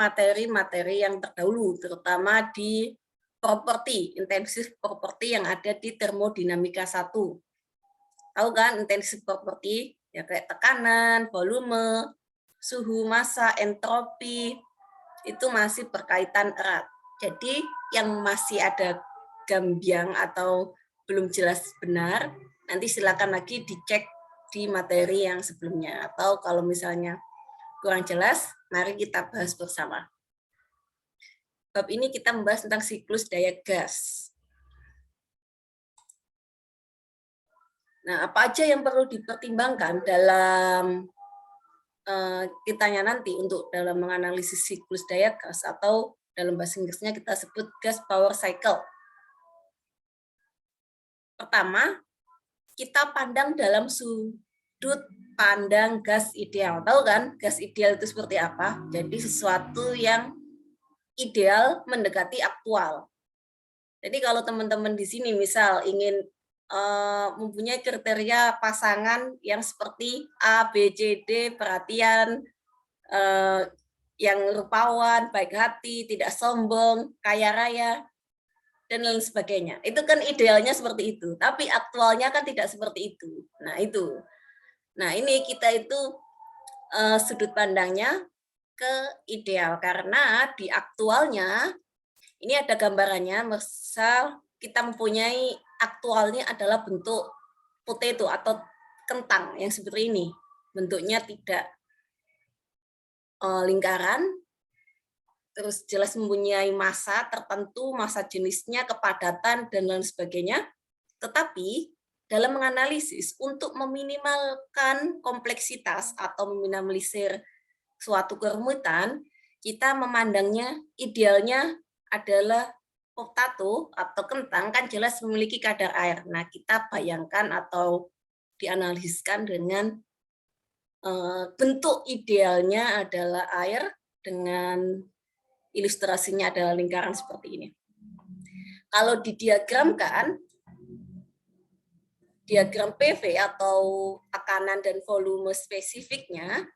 materi-materi yang terdahulu, terutama di properti, intensif properti yang ada di termodinamika 1. Tahu kan intensif properti? Ya kayak tekanan, volume, suhu, massa, entropi, itu masih berkaitan erat. Jadi yang masih ada gambiang atau belum jelas benar, nanti silakan lagi dicek di materi yang sebelumnya. Atau kalau misalnya kurang jelas, mari kita bahas bersama. Bab ini kita membahas tentang siklus daya gas. Nah, apa aja yang perlu dipertimbangkan dalam kitanya nanti untuk dalam menganalisis siklus daya gas, atau dalam bahasa Inggrisnya kita sebut gas power cycle. Pertama, kita pandang dalam sudut pandang gas ideal. Tahu kan gas ideal itu seperti apa? Jadi sesuatu yang ideal mendekati aktual. Jadi kalau teman-teman di sini misal ingin mempunyai kriteria pasangan yang seperti A, B, C, D, perhatian, yang rupawan, baik hati, tidak sombong, kaya raya, dan lain sebagainya. Itu kan idealnya seperti itu, tapi aktualnya kan tidak seperti itu. Nah itu. Nah ini kita itu sudut pandangnya ke ideal, karena di aktualnya ini ada gambarannya. Misal kita mempunyai aktualnya adalah bentuk potato atau kentang yang seperti ini, bentuknya tidak lingkaran, terus jelas mempunyai massa tertentu, massa jenisnya, kepadatan, dan lain sebagainya. Tetapi dalam menganalisis untuk meminimalkan kompleksitas atau meminimalisir suatu kerumitan, kita memandangnya idealnya adalah potato atau kentang kan jelas memiliki kadar air. Nah, kita bayangkan atau dianalisiskan dengan bentuk idealnya adalah air dengan ilustrasinya adalah lingkaran seperti ini. Kalau didiagramkan, diagram PV atau tekanan dan volume spesifiknya,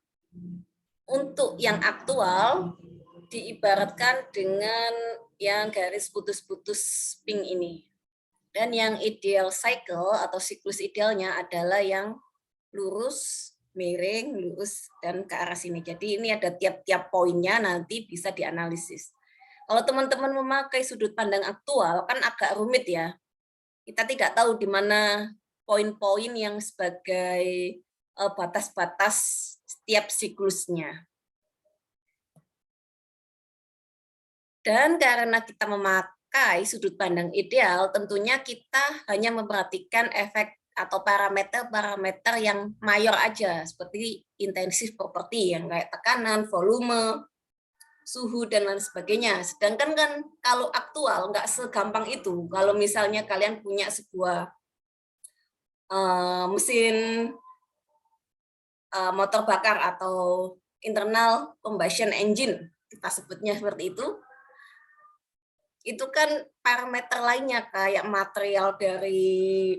untuk yang aktual diibaratkan dengan yang garis putus-putus pink ini. Dan yang ideal cycle atau siklus idealnya adalah yang lurus, miring, lurus, dan ke arah sini. Jadi ini ada tiap-tiap poinnya, nanti bisa dianalisis. Kalau teman-teman memakai sudut pandang aktual, kan agak rumit ya. Kita tidak tahu di mana poin-poin yang sebagai batas-batas setiap siklusnya. Dan karena kita memakai sudut pandang ideal, tentunya kita hanya memperhatikan efek atau parameter-parameter yang mayor aja, seperti intensif properti yang kayak tekanan, volume, suhu, dan lain sebagainya. Sedangkan kan kalau aktual nggak segampang itu. Kalau misalnya kalian punya sebuah mesin motor bakar atau internal combustion engine, kita sebutnya seperti itu kan parameter lainnya kayak material dari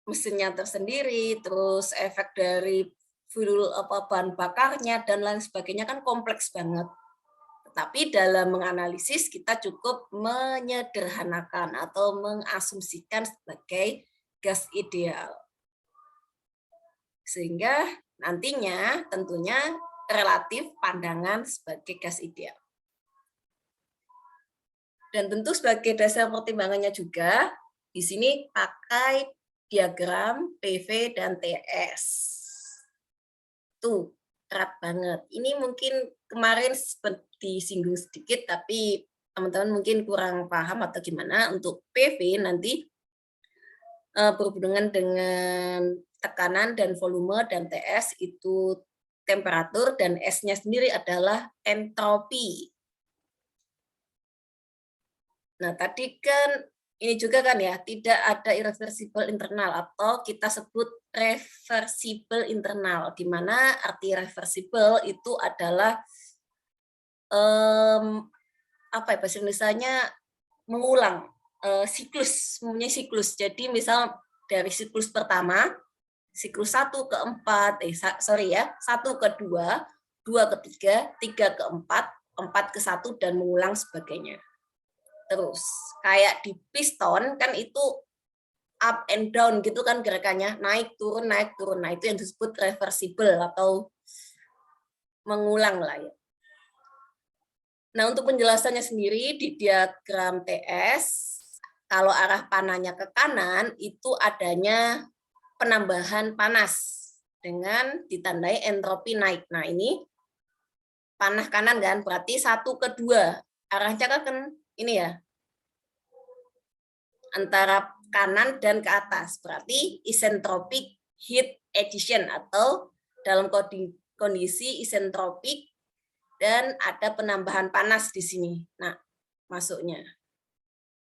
mesinnya tersendiri, terus efek dari fuel bahan bakarnya dan lain sebagainya kan kompleks banget. Tetapi dalam menganalisis kita cukup menyederhanakan atau mengasumsikan sebagai gas ideal. Sehingga nantinya tentunya relatif pandangan sebagai gas ideal. Dan tentu sebagai dasar pertimbangannya juga, di sini pakai diagram PV dan TS. Tuh, erat banget. Ini mungkin kemarin seperti singgung sedikit, tapi teman-teman mungkin kurang paham atau gimana. Untuk PV nanti berhubungan dengan tekanan dan volume, dan TS itu temperatur, dan S-nya sendiri adalah entropi. Nah, tadi kan ini juga kan ya, tidak ada irreversible internal atau kita sebut reversible internal, di mana arti reversible itu adalah apa ya bahasa Indonesianya, mengulang siklus, mempunyai siklus. Jadi misal dari siklus pertama, siklus 1 ke 4, 1 ke 2, 2 ke 3, 3 ke 4, 4:1 dan mengulang sebagainya. Terus kayak di piston kan itu up and down gitu kan gerakannya, naik turun naik turun. Nah, itu yang disebut reversible atau mengulang lah ya. Nah, untuk penjelasannya sendiri di diagram TS, kalau arah panahnya ke kanan itu adanya penambahan panas dengan ditandai entropi naik. Nah, ini panah kanan kan, berarti 1 ke 2. Arahnya kan ini ya, antara kanan dan ke atas. Berarti isentropic heat addition atau dalam kondisi isentropik dan ada penambahan panas di sini. Nah, masuknya.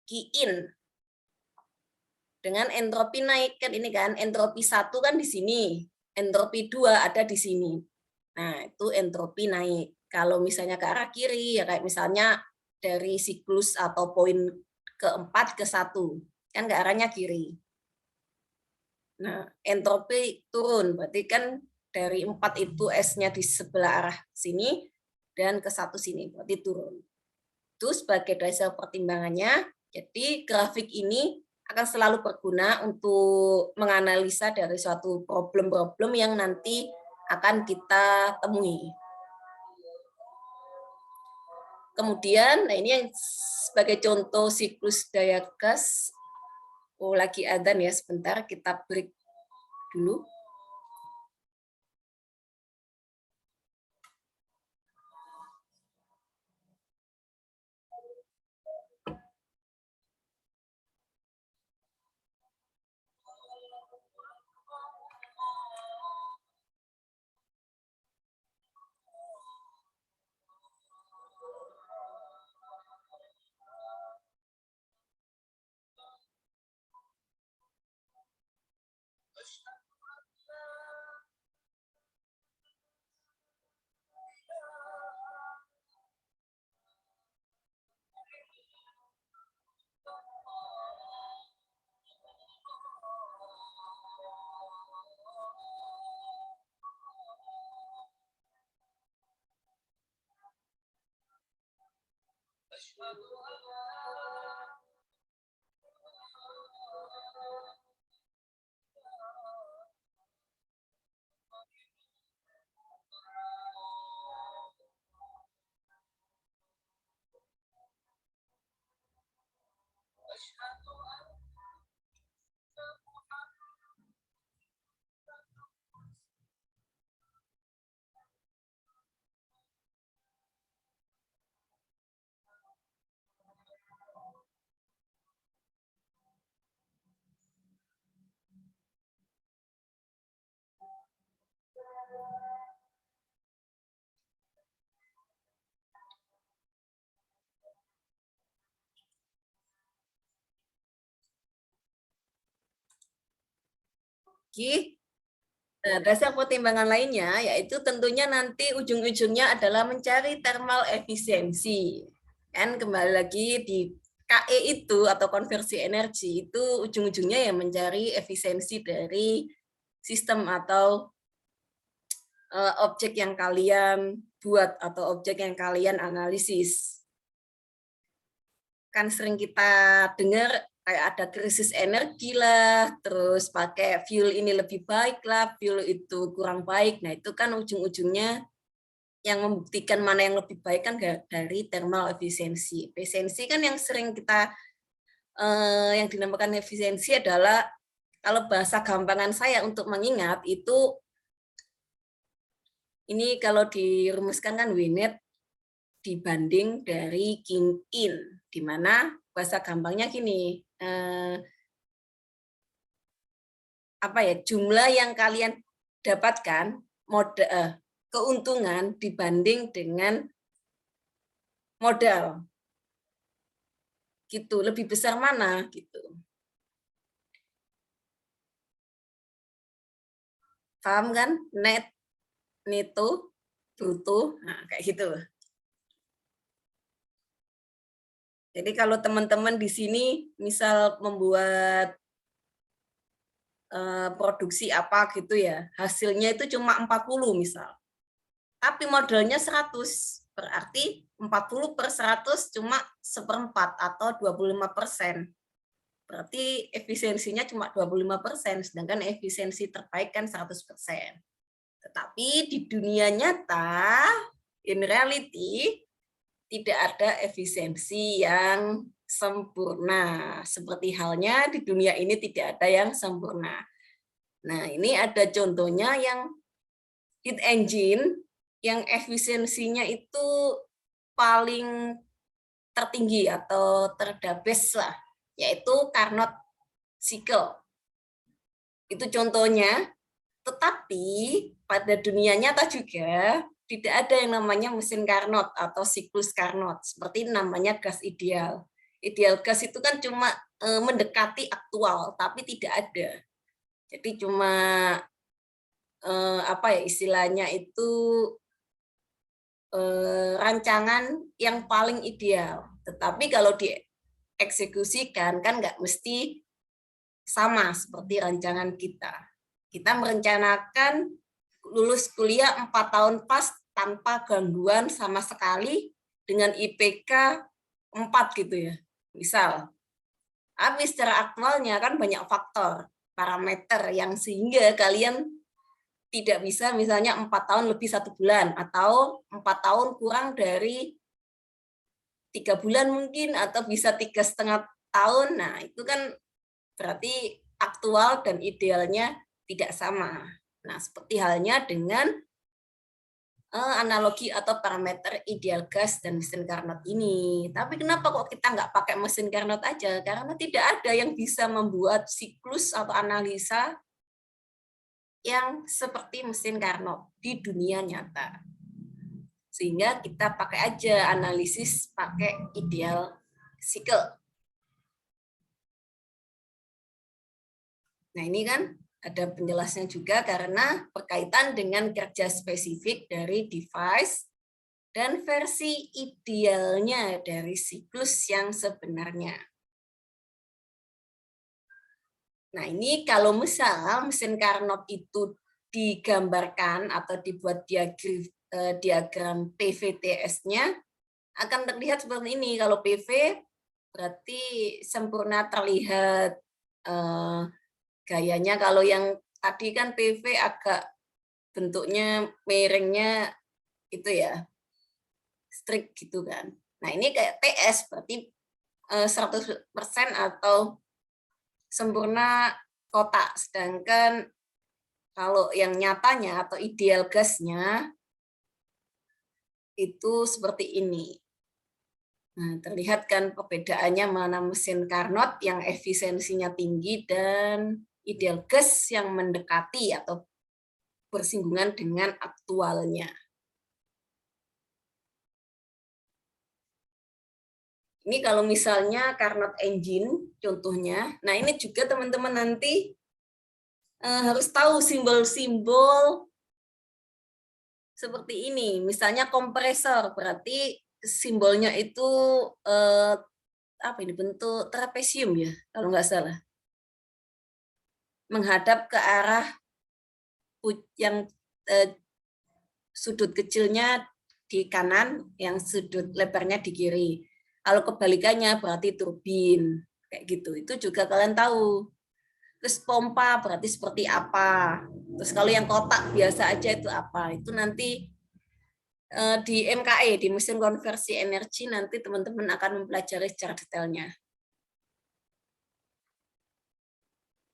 Q in dengan entropi naik kan ini kan, entropi 1 kan di sini, entropi 2 ada di sini. Nah, itu entropi naik. Kalau misalnya ke arah kiri ya kayak misalnya dari siklus atau poin ke-4 ke 1, kan ke arahnya kiri. Nah, entropi turun, berarti kan dari 4 itu S-nya di sebelah arah sini dan ke 1 sini, berarti turun. Itu sebagai dasar pertimbangannya. Jadi grafik ini akan selalu berguna untuk menganalisa dari suatu problem-problem yang nanti akan kita temui. Kemudian, nah ini yang sebagai contoh siklus daya gas. Oh, lagi adzan ya, sebentar kita break dulu. Oke. Nah, dasar pertimbangan lainnya yaitu tentunya nanti ujung-ujungnya adalah mencari thermal efisiensi. Kan kembali lagi di KE itu atau konversi energi itu ujung-ujungnya ya mencari efisiensi dari sistem atau objek yang kalian buat atau objek yang kalian analisis. Kan sering kita dengar kayak ada krisis energi lah, terus pakai fuel ini lebih baik lah, fuel itu kurang baik. Nah, itu kan ujung-ujungnya yang membuktikan mana yang lebih baik kan dari thermal efisiensi. Efisiensi kan yang sering kita, yang dinamakan efisiensi adalah, kalau bahasa gampangan saya untuk mengingat, itu, ini kalau dirumuskan kan WNET dibanding dari Q in, di mana bahasa gampangnya gini, apa ya, jumlah yang kalian dapatkan keuntungan dibanding dengan modal, gitu, lebih besar mana gitu. Paham kan? Net, neto, bruto, nah kayak gitu. Jadi kalau teman-teman di sini misal membuat produksi apa gitu ya, hasilnya itu cuma 40 misal. Tapi modalnya 100, berarti 40/100 cuma 1/4 atau 25%. Berarti efisiensinya cuma 25%, sedangkan efisiensi terbaik kan 100%. Tetapi di dunia nyata, in reality, tidak ada efisiensi yang sempurna. Seperti halnya di dunia ini tidak ada yang sempurna. Nah, ini ada contohnya yang heat engine yang efisiensinya itu paling tertinggi atau terdabes lah, yaitu Carnot cycle. Itu contohnya, tetapi pada dunia nyata juga tidak ada yang namanya mesin Carnot atau siklus Carnot, seperti namanya gas ideal. Ideal gas itu kan cuma mendekati aktual, tapi tidak ada. Jadi cuma apa ya istilahnya itu rancangan yang paling ideal. Tetapi kalau dieksekusikan kan nggak mesti sama seperti rancangan kita. Kita merencanakan lulus kuliah 4 tahun pas tanpa gangguan sama sekali dengan IPK 4 gitu ya. Misal. Tapi secara aktualnya kan banyak faktor, parameter yang sehingga kalian tidak bisa misalnya 4 tahun lebih 1 bulan atau 4 tahun kurang dari 3 bulan mungkin atau bisa 3,5 tahun. Nah, itu kan berarti aktual dan idealnya tidak sama. Nah, seperti halnya dengan analogi atau parameter ideal gas dan mesin Carnot ini. Tapi kenapa kok kita nggak pakai mesin Carnot aja? Karena tidak ada yang bisa membuat siklus atau analisa yang seperti mesin Carnot di dunia nyata. Sehingga kita pakai aja analisis pakai ideal cycle. Nah, ini kan ada penjelasannya juga karena berkaitan dengan kerja spesifik dari device dan versi idealnya dari siklus yang sebenarnya. Nah, ini kalau misal mesin Carnot itu digambarkan atau dibuat diagram PVTS-nya, akan terlihat seperti ini. Kalau PV berarti sempurna terlihat gayanya. Kalau yang tadi kan PV agak bentuknya miringnya itu ya, strict gitu kan. Nah, ini kayak TS berarti 100% atau sempurna kotak. Sedangkan kalau yang nyatanya atau ideal gasnya itu seperti ini. Nah, terlihat kan perbedaannya mana mesin Carnot yang efisiensinya tinggi dan ideal gas yang mendekati atau bersinggungan dengan aktualnya. Ini kalau misalnya Carnot engine contohnya. Nah, ini juga teman-teman nanti harus tahu simbol-simbol seperti ini. Misalnya kompresor, berarti simbolnya itu apa ini, bentuk trapesium ya, kalau nggak salah. Menghadap ke arah yang sudut kecilnya di kanan, yang sudut lebarnya di kiri. Kalau kebalikannya berarti turbin, kayak gitu. Itu juga kalian tahu. Terus pompa berarti seperti apa. Terus kalau yang kotak biasa aja itu apa. Itu nanti di MKE, di mesin konversi energi, nanti teman-teman akan mempelajari secara detailnya.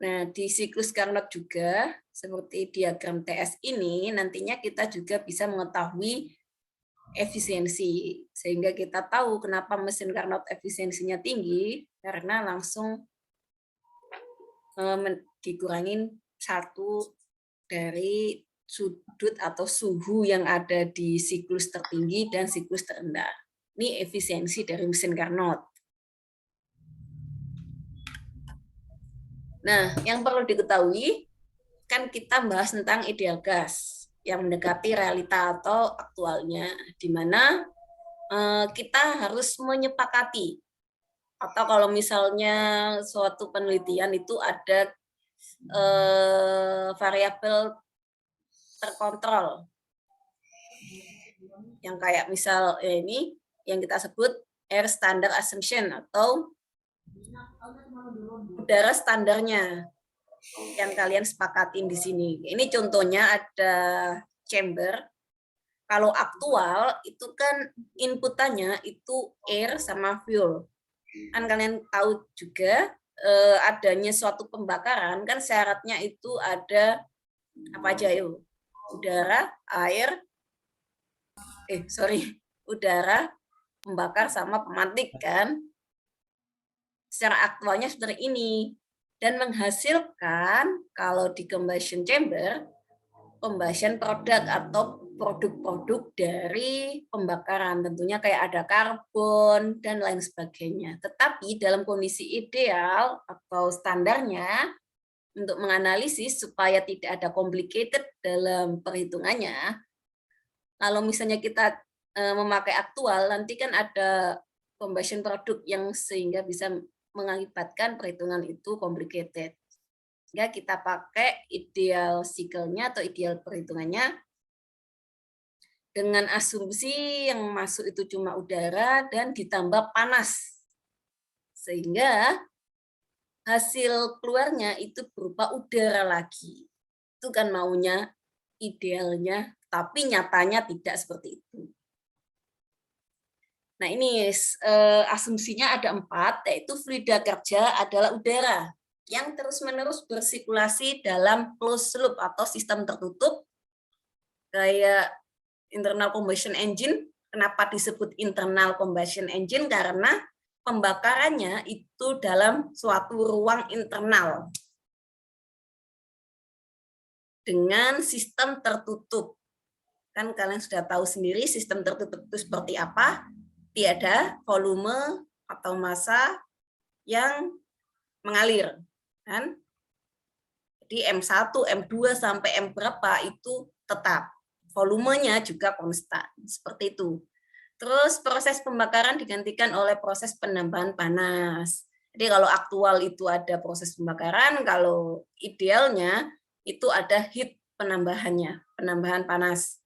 Nah, di siklus Carnot juga, seperti diagram TS ini, nantinya kita juga bisa mengetahui efisiensi. Sehingga kita tahu kenapa mesin Carnot efisiensinya tinggi, karena langsung dikurangin satu dari sudut atau suhu yang ada di siklus tertinggi dan siklus terendah. Ini efisiensi dari mesin Carnot. Nah, yang perlu diketahui, kan kita bahas tentang ideal gas yang mendekati realita atau aktualnya, di mana kita harus menyepakati, atau kalau misalnya suatu penelitian itu ada variabel terkontrol, yang kayak misal ini yang kita sebut air standard assumption atau udara standarnya yang kalian sepakatin di sini. Ini contohnya ada chamber. Kalau aktual itu kan inputannya itu air sama fuel. Kan kalian tahu juga adanya suatu pembakaran kan syaratnya itu ada apa aja yuk? Udara, air, udara, pembakar sama pemantik kan. Secara aktualnya seperti ini dan menghasilkan kalau di combustion chamber pembahasan produk atau produk-produk dari pembakaran, tentunya kayak ada karbon dan lain sebagainya. Tetapi dalam kondisi ideal atau standarnya untuk menganalisis supaya tidak ada complicated dalam perhitungannya, kalau misalnya kita memakai aktual, nanti kan ada combustion produk yang sehingga bisa mengakibatkan perhitungan itu complicated. Sehingga kita pakai ideal cycle-nya atau ideal perhitungannya dengan asumsi yang masuk itu cuma udara dan ditambah panas. Sehingga hasil keluarnya itu berupa udara lagi. Itu kan maunya, idealnya, tapi nyatanya tidak seperti itu. Nah ini asumsinya ada 4, yaitu fluida kerja adalah udara yang terus-menerus bersirkulasi dalam closed loop atau sistem tertutup, kayak internal combustion engine. Kenapa disebut internal combustion engine? Karena pembakarannya itu dalam suatu ruang internal dengan sistem tertutup. Kan kalian sudah tahu sendiri sistem tertutup itu seperti apa. Tiada volume atau massa yang mengalir. Kan? Jadi M1, M2 sampai M berapa itu tetap. Volumenya juga konstan. Seperti itu. Terus proses pembakaran digantikan oleh proses penambahan panas. Jadi kalau aktual itu ada proses pembakaran, kalau idealnya itu ada heat penambahannya, penambahan panas.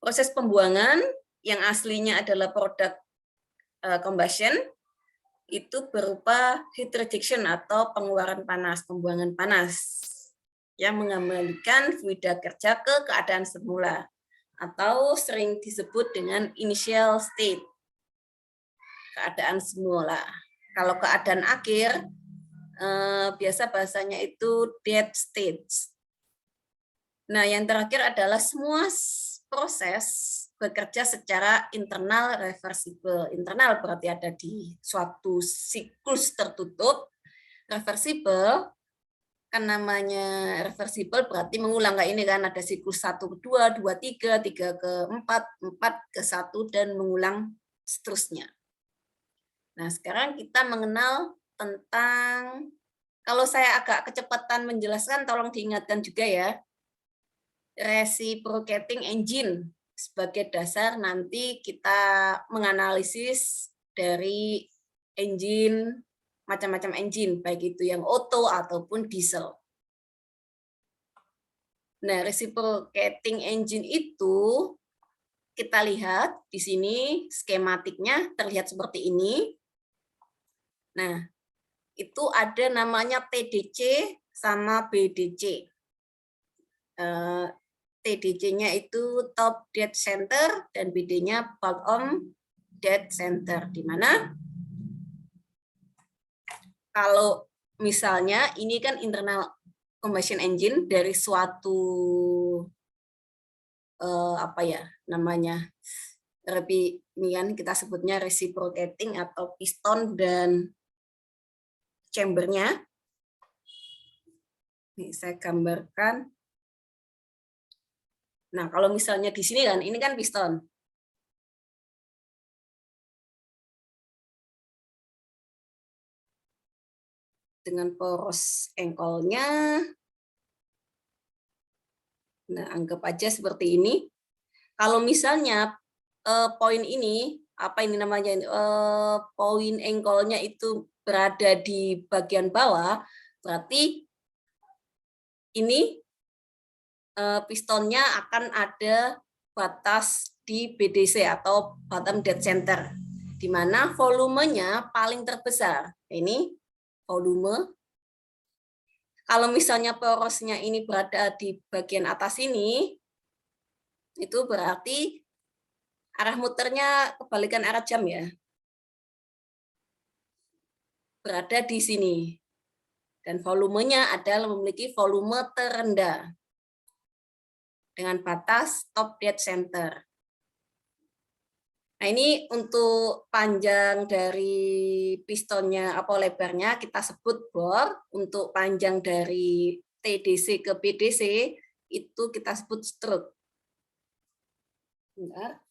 Proses pembuangan yang aslinya adalah produk combustion itu berupa heat rejection atau pengeluaran panas, pembuangan panas yang mengembalikan fluida kerja ke keadaan semula atau sering disebut dengan initial state, keadaan semula. Kalau keadaan akhir biasa bahasanya itu dead state. Nah, yang terakhir adalah semua proses bekerja secara internal reversible. Internal berarti ada di suatu siklus tertutup. Reversible, kan namanya reversible berarti mengulang, kayak ini kan ada siklus 1 ke 2, 2 3, 3 ke 4, 4 ke 1 dan mengulang seterusnya. Nah, sekarang kita mengenal tentang, kalau saya agak kecepatan menjelaskan tolong diingatkan juga ya. Reciprocating engine sebagai dasar nanti kita menganalisis dari engine, macam-macam engine, baik itu yang auto ataupun diesel. Nah, reciprocating engine itu kita lihat di sini skematiknya terlihat seperti ini. Nah, itu ada namanya TDC sama BDC. TDC-nya itu top dead center dan BD-nya bottom dead center, di mana kalau misalnya ini kan internal combustion engine dari suatu apa ya namanya, ini kan kita sebutnya reciprocating atau piston dan chambernya. Ini saya gambarkan. Nah, kalau misalnya di sini kan, ini kan piston. Dengan poros engkolnya. Nah, anggap aja seperti ini. Kalau misalnya poin ini, apa ini namanya, poin engkolnya itu berada di bagian bawah, berarti ini pistonnya akan ada batas di BDC atau bottom dead center, di mana volumenya paling terbesar. Ini volume. Kalau misalnya porosnya ini berada di bagian atas ini, itu berarti arah muternya kebalikan arah jam ya. Berada di sini. Dan volumenya adalah memiliki volume terendah dengan batas top dead center. Nah, ini untuk panjang dari pistonnya atau lebarnya kita sebut bore. Untuk panjang dari TDC ke BDC itu kita sebut stroke. Bentar.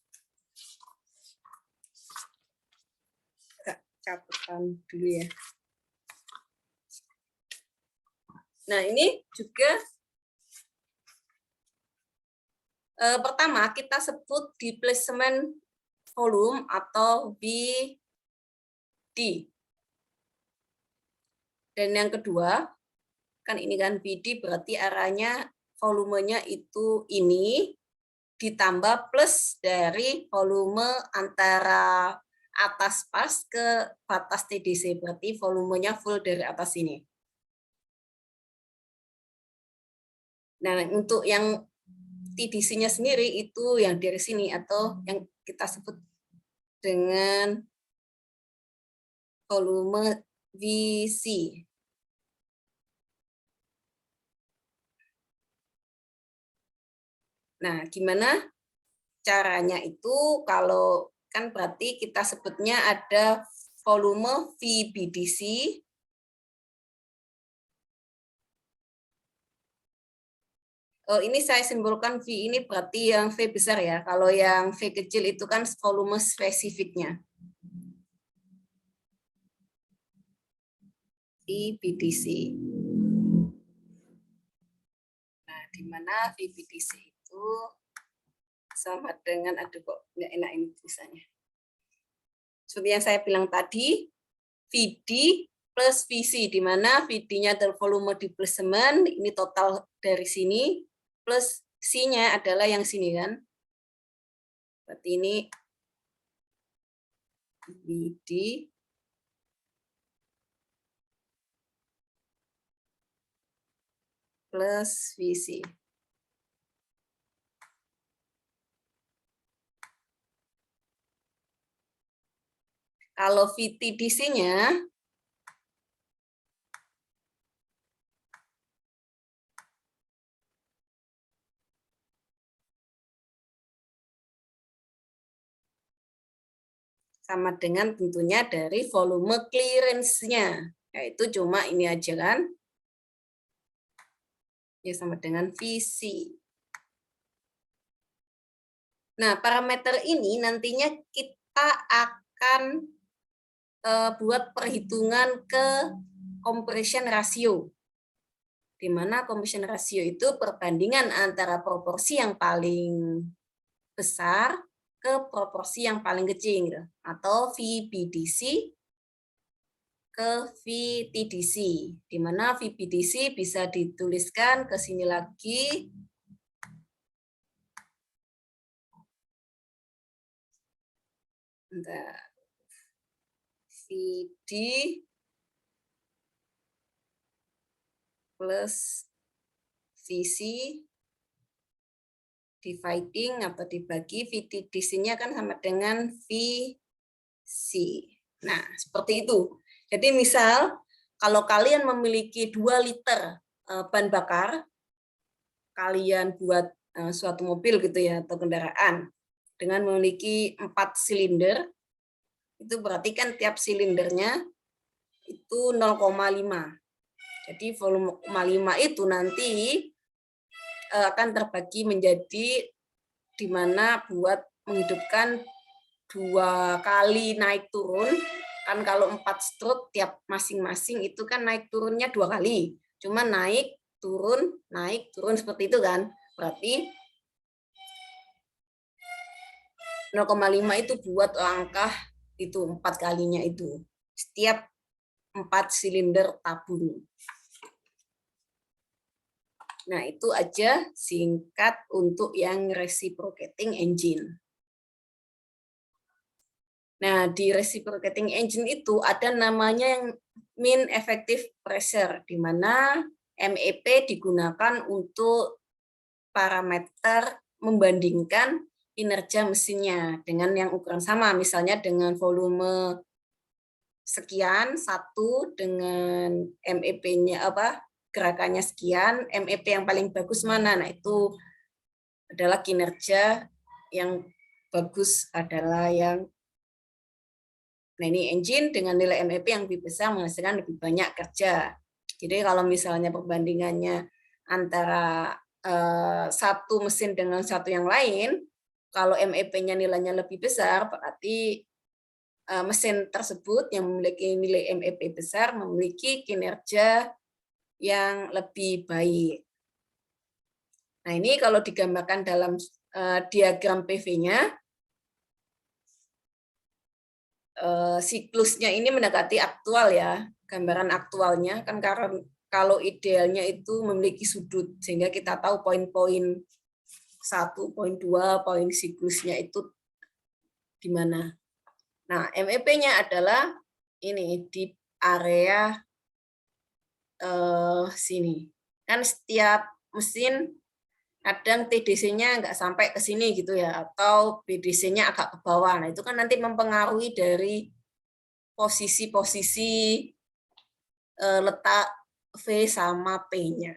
Catatan dulu ya. Nah, ini juga pertama kita sebut displacement volume atau VD. Dan yang kedua, kan ini kan VD berarti arahnya volumenya itu ini ditambah plus dari volume antara atas pas ke batas TDC, berarti volumenya full dari atas ini. Nah, untuk yang TDC-nya sendiri itu yang dari sini atau yang kita sebut dengan volume VC. Nah, gimana caranya itu? Kalau kan berarti kita sebutnya ada volume VBDC, ini saya simbolkan V ini berarti yang V besar ya. Kalau yang V kecil itu kan volume spesifiknya. VBDC. Nah, di mana VBDC itu sama dengan, aduh kok nggak enak ini tulisannya. Seperti yang saya bilang tadi, VD plus VC, di mana VD-nya adalah volume displacement, ini total dari sini, plus C-nya adalah yang sini kan. Berarti ini VD plus VC. Kalau VTDC-nya sama dengan tentunya dari volume clearance-nya, yaitu cuma ini aja kan, ya sama dengan VC. Nah, parameter ini nantinya kita akan buat perhitungan ke compression ratio, di mana compression ratio itu perbandingan antara proporsi yang paling besar ke proporsi yang paling kecil, gitu. Atau VBDC ke VTDC, di mana VBDC bisa dituliskan ke sini lagi. Bentar. VD plus VC dividing atau dibagi VTDC-nya kan sama dengan VC. Nah, seperti itu. Jadi misal kalau kalian memiliki 2 liter bahan bakar, kalian buat suatu mobil gitu ya, atau kendaraan, dengan memiliki 4 silinder, itu berarti kan tiap silindernya itu 0,5. Jadi volume 0,5 itu nanti akan terbagi menjadi di mana buat menghidupkan 2 kali naik turun. Kan kalau 4 stroke tiap masing-masing itu kan naik turunnya 2 kali. Cuma naik turun seperti itu kan. Berarti 0,5 itu buat langkah itu 4 kalinya itu. Setiap 4 silinder tabung. Nah, itu aja singkat untuk yang reciprocating engine. Nah, di reciprocating engine itu ada namanya yang mean effective pressure, di mana MEP digunakan untuk parameter membandingkan kinerja mesinnya dengan yang ukuran sama, misalnya dengan volume sekian satu dengan MEP-nya gerakannya sekian, MEP yang paling bagus mana? Nah, itu adalah kinerja yang bagus adalah yang ini engine dengan nilai MEP yang lebih besar menghasilkan lebih banyak kerja. Jadi kalau misalnya perbandingannya antara satu mesin dengan satu yang lain, kalau MEP-nya nilainya lebih besar, berarti mesin tersebut yang memiliki nilai MEP besar memiliki kinerja yang lebih baik. Nah, ini kalau digambarkan dalam diagram PV-nya, siklusnya ini mendekati aktual ya, gambaran aktualnya kan, karena kalau idealnya itu memiliki sudut sehingga kita tahu poin-poin 1, poin 2, poin siklusnya itu di mana. Nah, MEP-nya adalah ini di area sini. Kan setiap mesin kadang TDC-nya nggak sampai ke sini gitu ya, atau BDC-nya agak ke bawah. Nah, itu kan nanti mempengaruhi dari posisi-posisi letak V sama P-nya.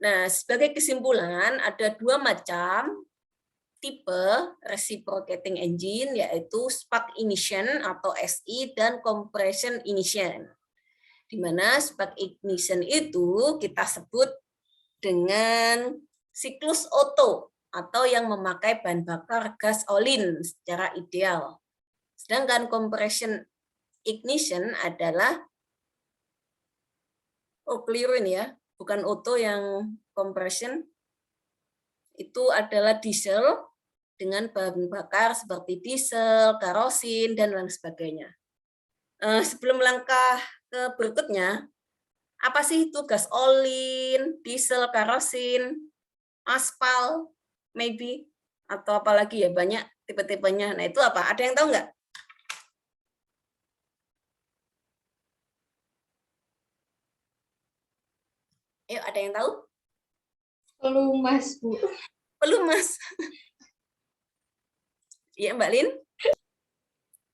Nah, sebagai kesimpulan, ada dua macam tipe reciprocating engine, yaitu spark ignition atau SI dan compression ignition. Di mana spark ignition itu kita sebut dengan siklus Otto atau yang memakai bahan bakar gas olin secara ideal. Sedangkan compression ignition adalah keliru ini ya, bukan Otto yang compression, itu adalah diesel dengan bahan bakar seperti diesel, kerosin, dan lain sebagainya. Sebelum langkah ke berikutnya, apa sih itu gas olin, diesel, kerosin, aspal, maybe, atau apalagi ya, banyak tipe-tipenya. Nah, itu apa? Ada yang tahu nggak? Ayo, ada yang tahu? Pelumas, Bu. Pelumas. Iya, Mbak Lin?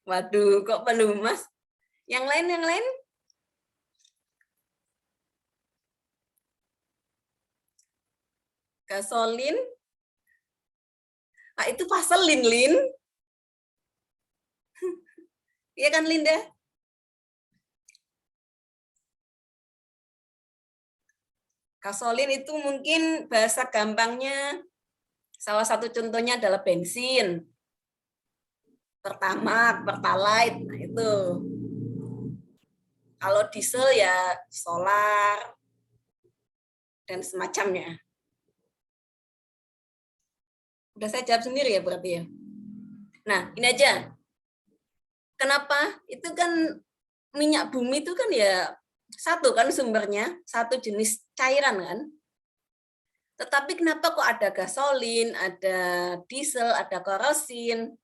Waduh, kok pelumas? Yang lain? Gasolin? Ah, itu vaselin, Lin. Iya kan, Linda? Gasolin itu mungkin bahasa gampangnya, salah satu contohnya adalah bensin, Pertamax, Pertalite, nah itu. Kalau diesel ya solar dan semacamnya. Udah saya jawab sendiri ya berarti ya. Nah, ini aja. Kenapa? Itu kan minyak bumi itu kan ya satu kan sumbernya, satu jenis cairan kan. Tetapi kenapa kok ada gasolin, ada diesel, ada kerosin?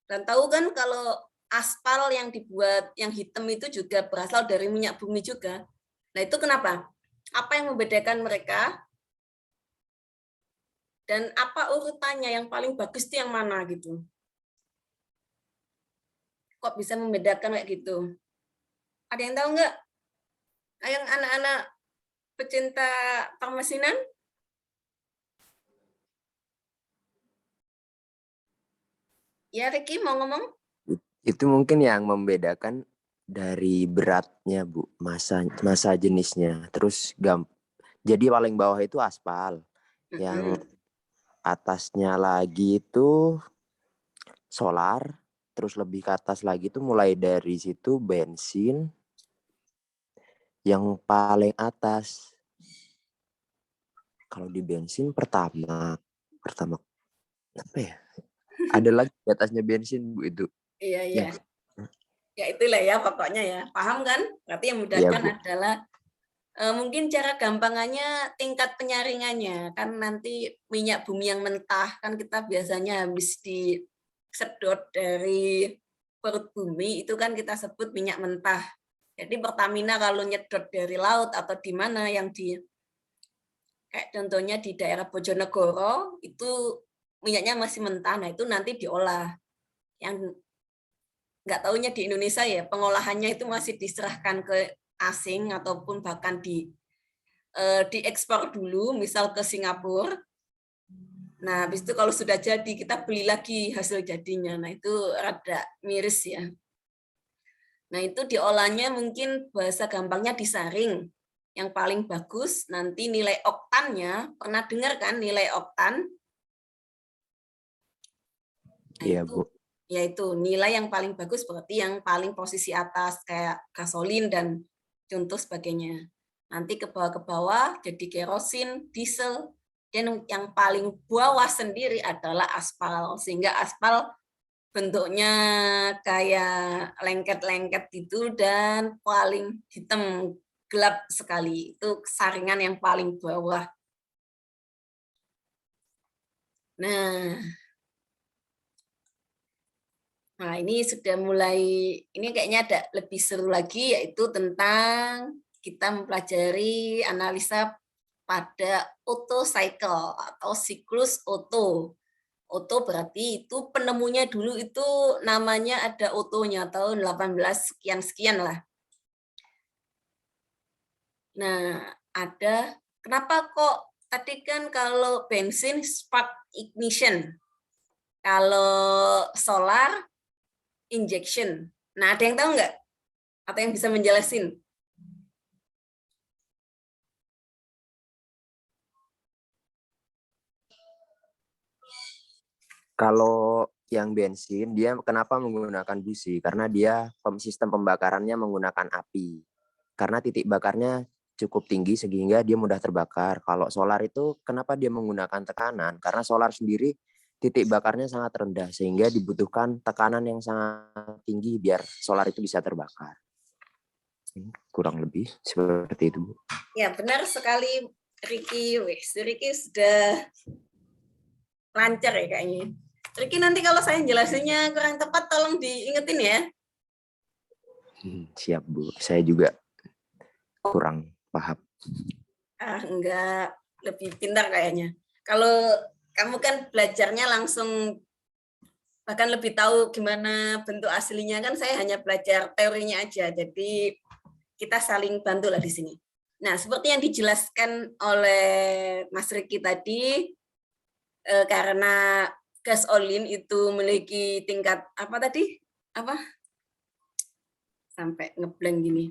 Dan tahu kan kalau aspal yang dibuat yang hitam itu juga berasal dari minyak bumi juga. Nah, itu kenapa? Apa yang membedakan mereka? Dan apa urutannya yang paling bagus itu yang mana gitu? Kok bisa membedakan kayak gitu? Ada yang tahu nggak? Yang anak-anak pecinta permesinan? Ya, Ricky mau ngomong? Itu mungkin yang membedakan dari beratnya, Bu, masa jenisnya. Terus jadi paling bawah itu aspal. Yang atasnya lagi itu solar, terus lebih ke atas lagi itu mulai dari situ bensin. Yang paling atas kalau di bensin pertama apa ya? Ada lagi di atasnya bensin, Bu, itu. Iya, iya. Ya itulah ya pokoknya ya. Paham kan? Berarti yang Iya, memudahkan Bu. adalah mungkin cara gampangannya tingkat penyaringannya. Kan nanti minyak bumi yang mentah kan kita biasanya habis disedot dari perut bumi itu kan kita sebut minyak mentah. Jadi Pertamina kalau nyedot dari laut atau di mana yang di kayak contohnya di daerah Bojonegoro itu minyaknya masih mentah, nah itu nanti diolah. Yang nggak taunya di Indonesia ya pengolahannya itu masih diserahkan ke asing ataupun bahkan diekspor dulu, misal ke Singapura. Nah, habis itu kalau sudah jadi kita beli lagi hasil jadinya. Nah, itu rada miris ya. Nah, itu diolahnya mungkin bahasa gampangnya disaring. Yang paling bagus nanti nilai oktannya, pernah dengar kan nilai oktan? Nah, Iya, itu Bu. yaitu nilai yang paling bagus berarti yang paling posisi atas kayak gasolin dan contoh sebagainya. Nanti ke bawah jadi kerosin, diesel, dan yang paling bawah sendiri adalah aspal. Sehingga aspal bentuknya kayak lengket-lengket itu dan paling hitam gelap sekali. Itu saringan yang paling bawah. Nah, Nah, ini sudah mulai, ini kayaknya ada lebih seru lagi, yaitu tentang kita mempelajari analisa pada Otto cycle atau siklus Otto. Otto berarti itu penemunya dulu itu namanya ada Otto-nya tahun 18 sekian-sekian lah. Nah, ada, kenapa kok tadi kan kalau bensin spark ignition, kalau solar injection. Nah, ada yang tahu nggak? Atau yang bisa menjelasin? Kalau yang bensin, dia kenapa menggunakan busi? Karena dia sistem pembakarannya menggunakan api. Karena titik bakarnya cukup tinggi sehingga dia mudah terbakar. Kalau solar itu kenapa dia menggunakan tekanan? Karena solar sendiri titik bakarnya sangat rendah sehingga dibutuhkan tekanan yang sangat tinggi biar solar itu bisa terbakar. Kurang lebih seperti itu, Bu. Ya, benar sekali Riki. Riki sudah lancar ya kayaknya. Riki nanti kalau saya jelasinnya kurang tepat tolong diingetin ya. Siap, Bu. Saya juga kurang paham. Enggak, lebih pintar kayaknya. Kalau kamu kan belajarnya langsung bahkan lebih tahu gimana bentuk aslinya kan saya hanya belajar teorinya aja. Jadi kita saling bantu lah di sini. Nah, seperti yang dijelaskan oleh Mas Riki tadi, karena gasolin itu memiliki tingkat apa tadi? Apa? Sampai ngeblank gini.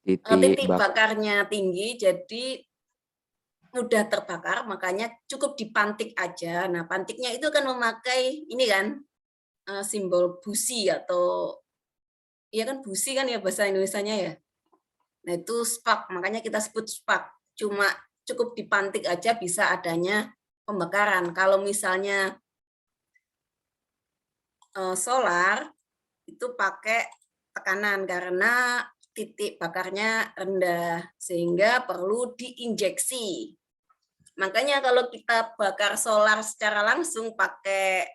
Titik Titik bakar. bakarnya tinggi, jadi mudah terbakar, makanya cukup dipantik aja. Nah, pantiknya itu kan memakai ini kan simbol busi atau iya kan busi kan ya bahasa Indonesianya ya. Nah, itu spark, makanya kita sebut spark. Cuma cukup dipantik aja bisa adanya pembakaran. Kalau misalnya solar itu pakai tekanan karena titik bakarnya rendah sehingga perlu diinjeksi. Makanya kalau kita bakar solar secara langsung pakai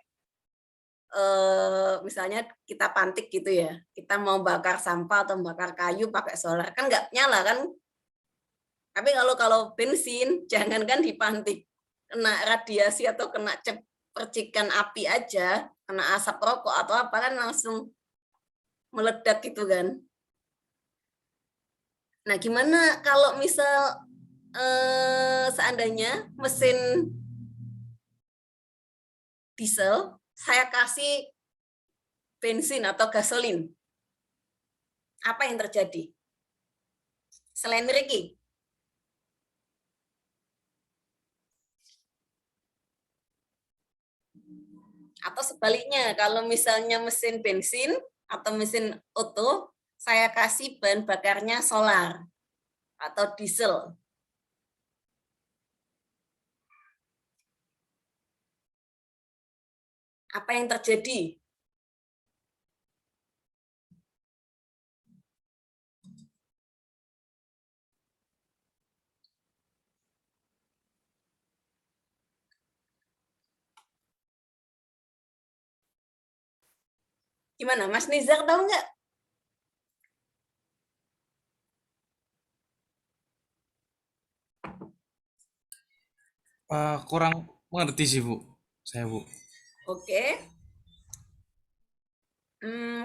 misalnya kita pantik gitu ya, kita mau bakar sampah atau bakar kayu pakai solar kan nggak nyala kan. Tapi kalau bensin jangankan dipantik, kena radiasi atau kena percikan api aja, kena asap rokok atau apa kan langsung meledak gitu kan. Nah, gimana kalau misal seandainya mesin diesel saya kasih bensin atau gasolin, apa yang terjadi? Selain Ricky, atau sebaliknya, kalau misalnya mesin bensin atau mesin oto, saya kasih bahan bakarnya solar atau diesel. Apa yang terjadi? Gimana, Mas Nizar tahu nggak? Kurang mengerti sih Bu, saya Bu. Oke.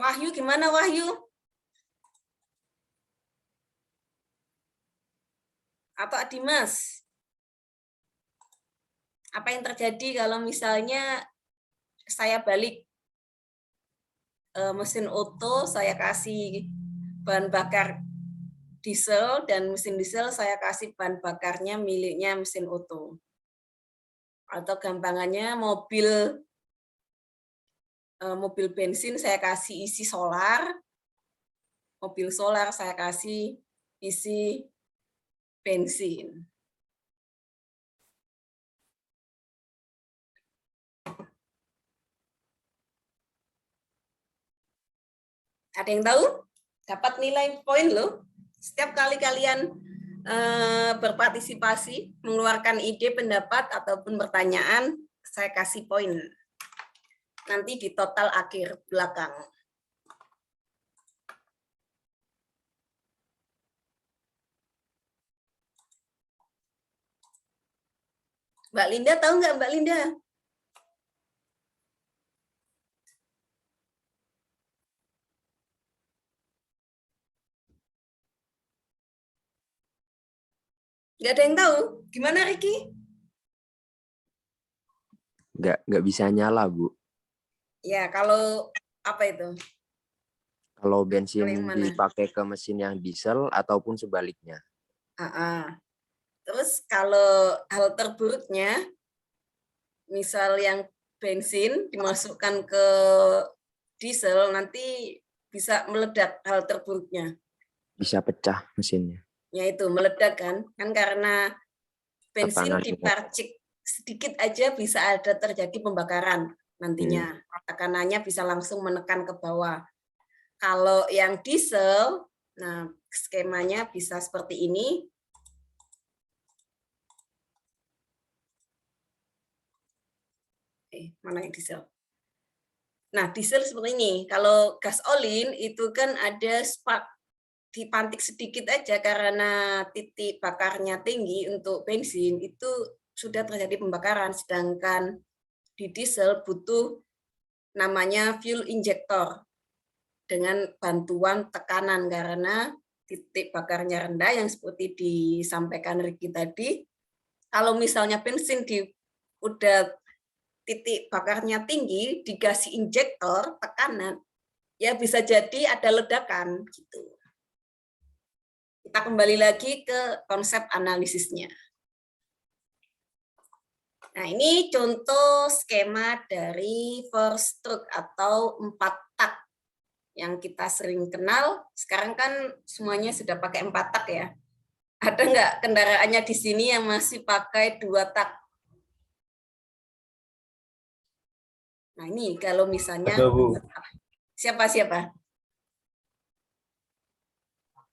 Wahyu gimana Wahyu? Atau Dimas? Apa yang terjadi kalau misalnya saya balik mesin oto, saya kasih bahan bakar diesel, dan mesin diesel saya kasih bahan bakarnya miliknya mesin oto. Atau gampangannya mobil bensin saya kasih isi solar, mobil solar saya kasih isi bensin. Ada yang tahu? Dapat nilai poin loh. Setiap kali kalian berpartisipasi, mengeluarkan ide, pendapat, ataupun pertanyaan, saya kasih poin. Nanti di total akhir belakang. Mbak Linda tahu nggak Mbak Linda? Nggak ada yang tahu? Gimana Riki? Nggak bisa nyala, Bu. Ya, kalau apa itu? Kalau bensin Kalau yang mana? dipakai ke mesin yang diesel ataupun sebaliknya. Terus kalau hal terburuknya, misal yang bensin dimasukkan ke diesel, nanti bisa meledak hal terburuknya. Bisa pecah mesinnya. Ya itu, meledak kan karena bensin Tekanannya. dipercik sedikit aja bisa ada terjadi pembakaran nantinya. Tekanannya bisa langsung menekan ke bawah. Kalau yang diesel, nah skemanya bisa seperti ini. Mana yang diesel? Nah, diesel seperti ini. Kalau gas olin itu kan ada spark, dipantik sedikit aja karena titik bakarnya tinggi untuk bensin, itu sudah terjadi pembakaran. Sedangkan di diesel butuh namanya fuel injector dengan bantuan tekanan karena titik bakarnya rendah yang seperti disampaikan Ricky tadi. Kalau misalnya bensin udah titik bakarnya tinggi, dikasih injektor tekanan, ya bisa jadi ada ledakan gitu. Kita kembali lagi ke konsep analisisnya. Nah, ini contoh skema dari first stroke atau 4 tak yang kita sering kenal. Sekarang kan semuanya sudah pakai 4 tak ya. Ada nggak kendaraannya di sini yang masih pakai 2 tak? Nah, ini kalau misalnya ada, Bu. Siapa?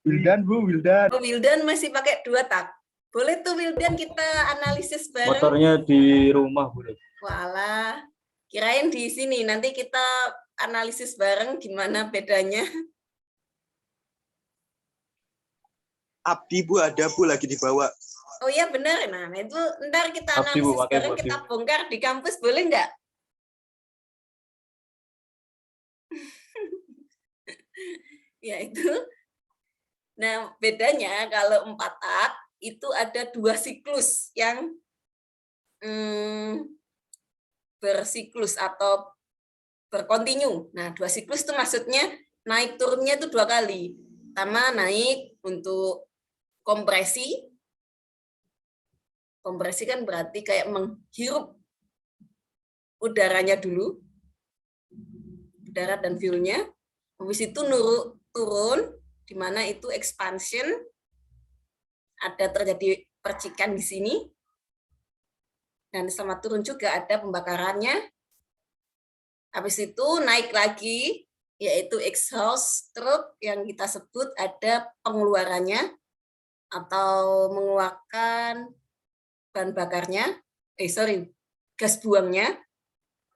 Wildan, Bu, Wildan. Oh, Wildan masih pakai 2 tak. Boleh tuh Wildan kita analisis bareng. Motornya di rumah, Bu. Walah, kirain di sini. Nanti kita analisis bareng gimana bedanya. Abdi Bu ada Bu lagi dibawa. Oh iya benar. Nah itu ntar kita Abdi, Bu, analisis pakai bareng, Bu, kita bongkar di kampus, boleh nggak? Ya itu. Nah bedanya kalau 4 tak itu ada 2 siklus yang bersiklus atau berkontinu. Nah 2 siklus itu maksudnya naik turunnya itu 2 kali. Pertama naik untuk kompresi. Kompresi kan berarti kayak menghirup udaranya dulu, udara dan fuelnya. Habis itu turun, di mana itu expansion, ada terjadi percikan di sini, dan sama turun juga ada pembakarannya. Habis itu naik lagi, yaitu exhaust stroke yang kita sebut ada pengeluarannya, atau mengeluarkan bahan bakarnya, gas buangnya.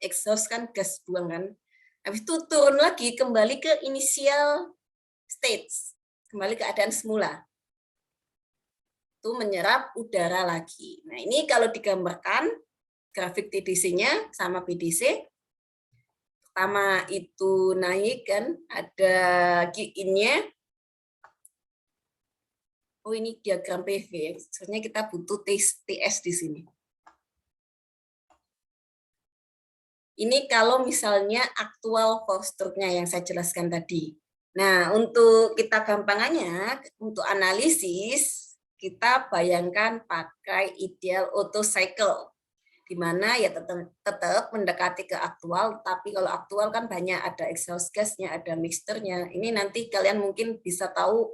Exhaust kan gas buang kan. Habis itu turun lagi kembali ke initial stage, kembali ke keadaan semula. Itu menyerap udara lagi. Nah, ini kalau digambarkan grafik TDC-nya sama BDC, pertama itu naik kan, ada Q-in-nya. Oh, ini diagram PV. Sebenarnya kita butuh TS di sini. Ini kalau misalnya aktual force stroke-nya yang saya jelaskan tadi. Nah, untuk kita gampangannya, untuk analisis, kita bayangkan pakai ideal auto cycle, di mana ya tetap mendekati ke aktual, tapi kalau aktual kan banyak, ada exhaust gas-nya, ada mixture-nya. Ini nanti kalian mungkin bisa tahu,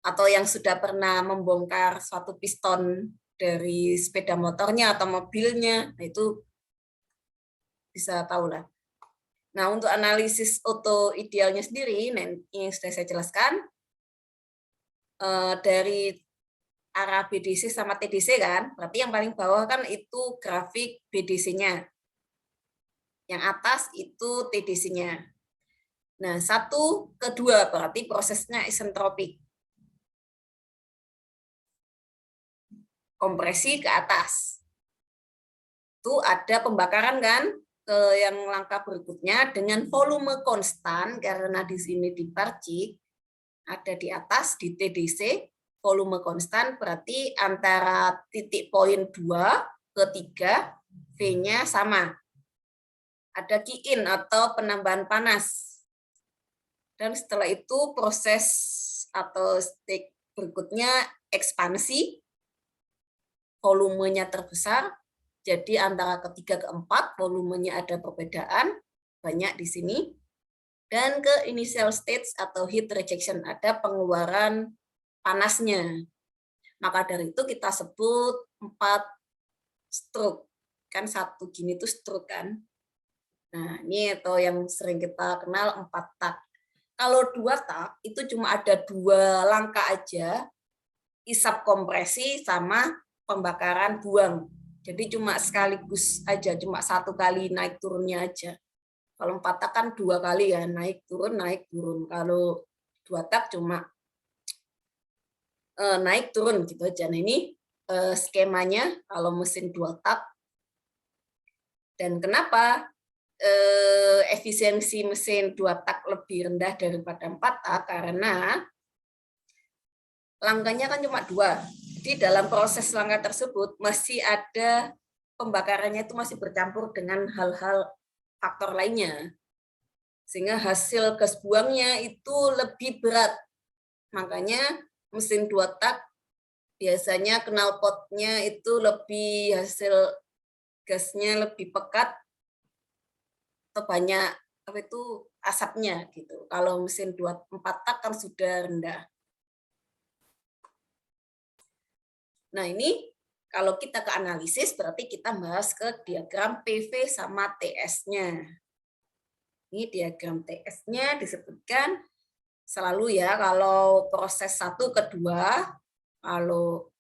atau yang sudah pernah membongkar suatu piston dari sepeda motornya atau mobilnya, nah itu bisa tahu lah. Nah, untuk analisis auto idealnya sendiri, yang sudah saya jelaskan, dari arah BDC sama TDC kan, berarti yang paling bawah kan itu grafik BDC-nya. Yang atas itu TDC-nya. Nah, 1 ke 2 berarti prosesnya isentropik. Kompresi ke atas. Itu ada pembakaran kan, ke yang langkah berikutnya dengan volume konstan, karena di sini dipercik, ada di atas di TDC, volume konstan berarti antara titik poin 2 ke 3, V-nya sama. Ada Q-in atau penambahan panas. Dan setelah itu proses atau stage berikutnya ekspansi, volumenya terbesar. Jadi antara ketiga ke 4 volumenya ada perbedaan, banyak di sini. Dan ke initial stage atau heat rejection, ada pengeluaran panasnya. Maka dari itu kita sebut 4 stroke. Kan 1 gini itu stroke kan. Nah, ini atau yang sering kita kenal 4 tak. Kalau 2 tak itu cuma ada 2 langkah aja, isap kompresi sama pembakaran buang. Jadi cuma sekaligus aja, cuma 1 kali naik turunnya aja. Kalau 4 tak kan 2 kali ya, naik turun. Kalau 2 tak cuma naik turun gitu aja. Nah, ini skemanya kalau mesin 2 tak. Dan kenapa efisiensi mesin 2 tak lebih rendah daripada 4 tak? Karena langkahnya kan cuma 2. Jadi dalam proses langkah tersebut masih ada pembakarannya itu masih bercampur dengan hal-hal faktor lainnya. Sehingga hasil gas buangnya itu lebih berat. Makanya mesin 2 tak biasanya knalpotnya itu lebih hasil gasnya lebih pekat atau banyak asapnya gitu. Kalau mesin 4 tak kan sudah rendah. Nah, ini kalau kita ke analisis berarti kita bahas ke diagram PV sama TS-nya. Ini diagram TS-nya disebutkan selalu ya, kalau proses 1 ke 2, kalau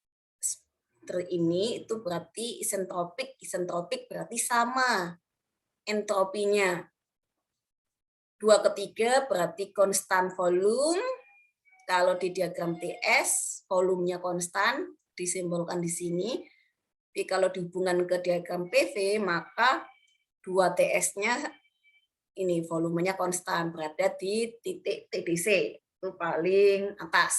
ini itu berarti isentropik berarti sama entropinya. 2 ke 3 berarti konstan volume. Kalau di diagram TS, volumenya konstan, disimbolkan di sini. Tapi kalau dihubungkan ke diagram PV, maka 2 TS-nya ini volumenya konstan, berada di titik TDC, itu paling atas.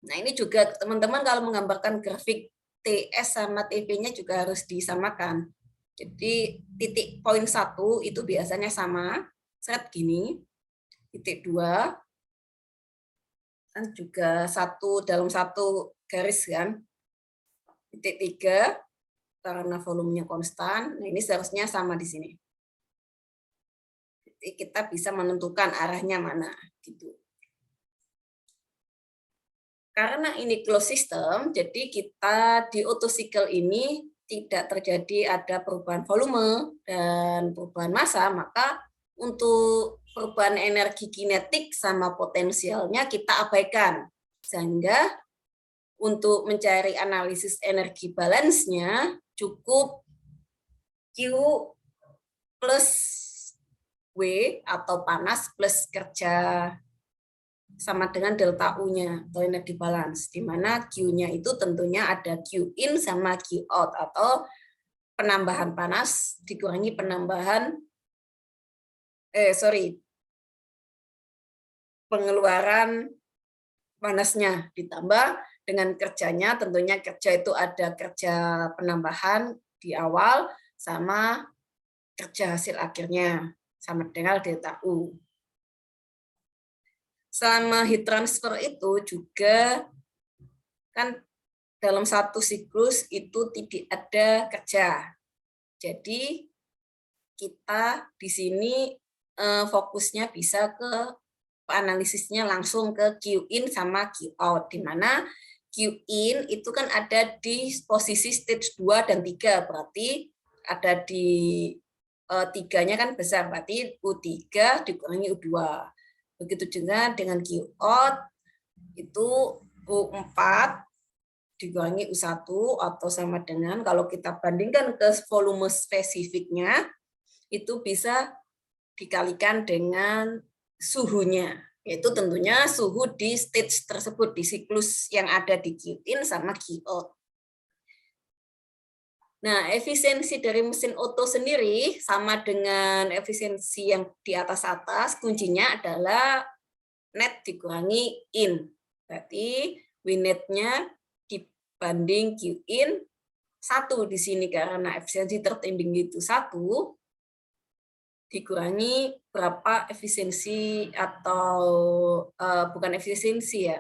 Nah, ini juga teman-teman kalau menggambarkan grafik TS sama TV-nya juga harus disamakan. Jadi titik poin 1 itu biasanya sama, seret gini. Titik 2 kan juga dalam satu garis kan. Titik 3 karena volumenya konstan. Nah, ini seharusnya sama di sini. Jadi kita bisa menentukan arahnya mana gitu. Karena ini closed system, jadi kita di auto cycle ini tidak terjadi ada perubahan volume dan perubahan massa, maka untuk perubahan energi kinetik sama potensialnya kita abaikan. Sehingga untuk mencari analisis energi balance-nya cukup Q plus W atau panas plus kerja sama dengan delta U-nya atau energi balance, di mana Q-nya itu tentunya ada Q in sama Q out atau penambahan panas dikurangi penambahan pengeluaran panasnya ditambah dengan kerjanya, tentunya kerja itu ada kerja penambahan di awal sama kerja hasil akhirnya sama dengan delta U. Selama heat transfer itu juga kan dalam satu siklus itu tidak ada kerja. Jadi kita di sini fokusnya bisa ke analisisnya langsung ke Q in sama Q out, di mana Q in itu kan ada di posisi stage 2 dan 3, berarti ada di 3-nya kan besar, berarti U3 dikurangi U2. Begitu juga dengan Q out itu U4 dikurangi U1 atau sama dengan, kalau kita bandingkan ke volume spesifiknya, itu bisa dikalikan dengan suhunya, yaitu tentunya suhu di stage tersebut, di siklus yang ada di Q in sama Q out. Nah, efisiensi dari mesin Otto sendiri sama dengan efisiensi yang di atas-atas, kuncinya adalah net dikurangi in. Berarti Wnet-nya dibanding Q in 1 di sini, karena efisiensi tertinding itu 1, dikurangi berapa efisiensi atau bukan efisiensi ya,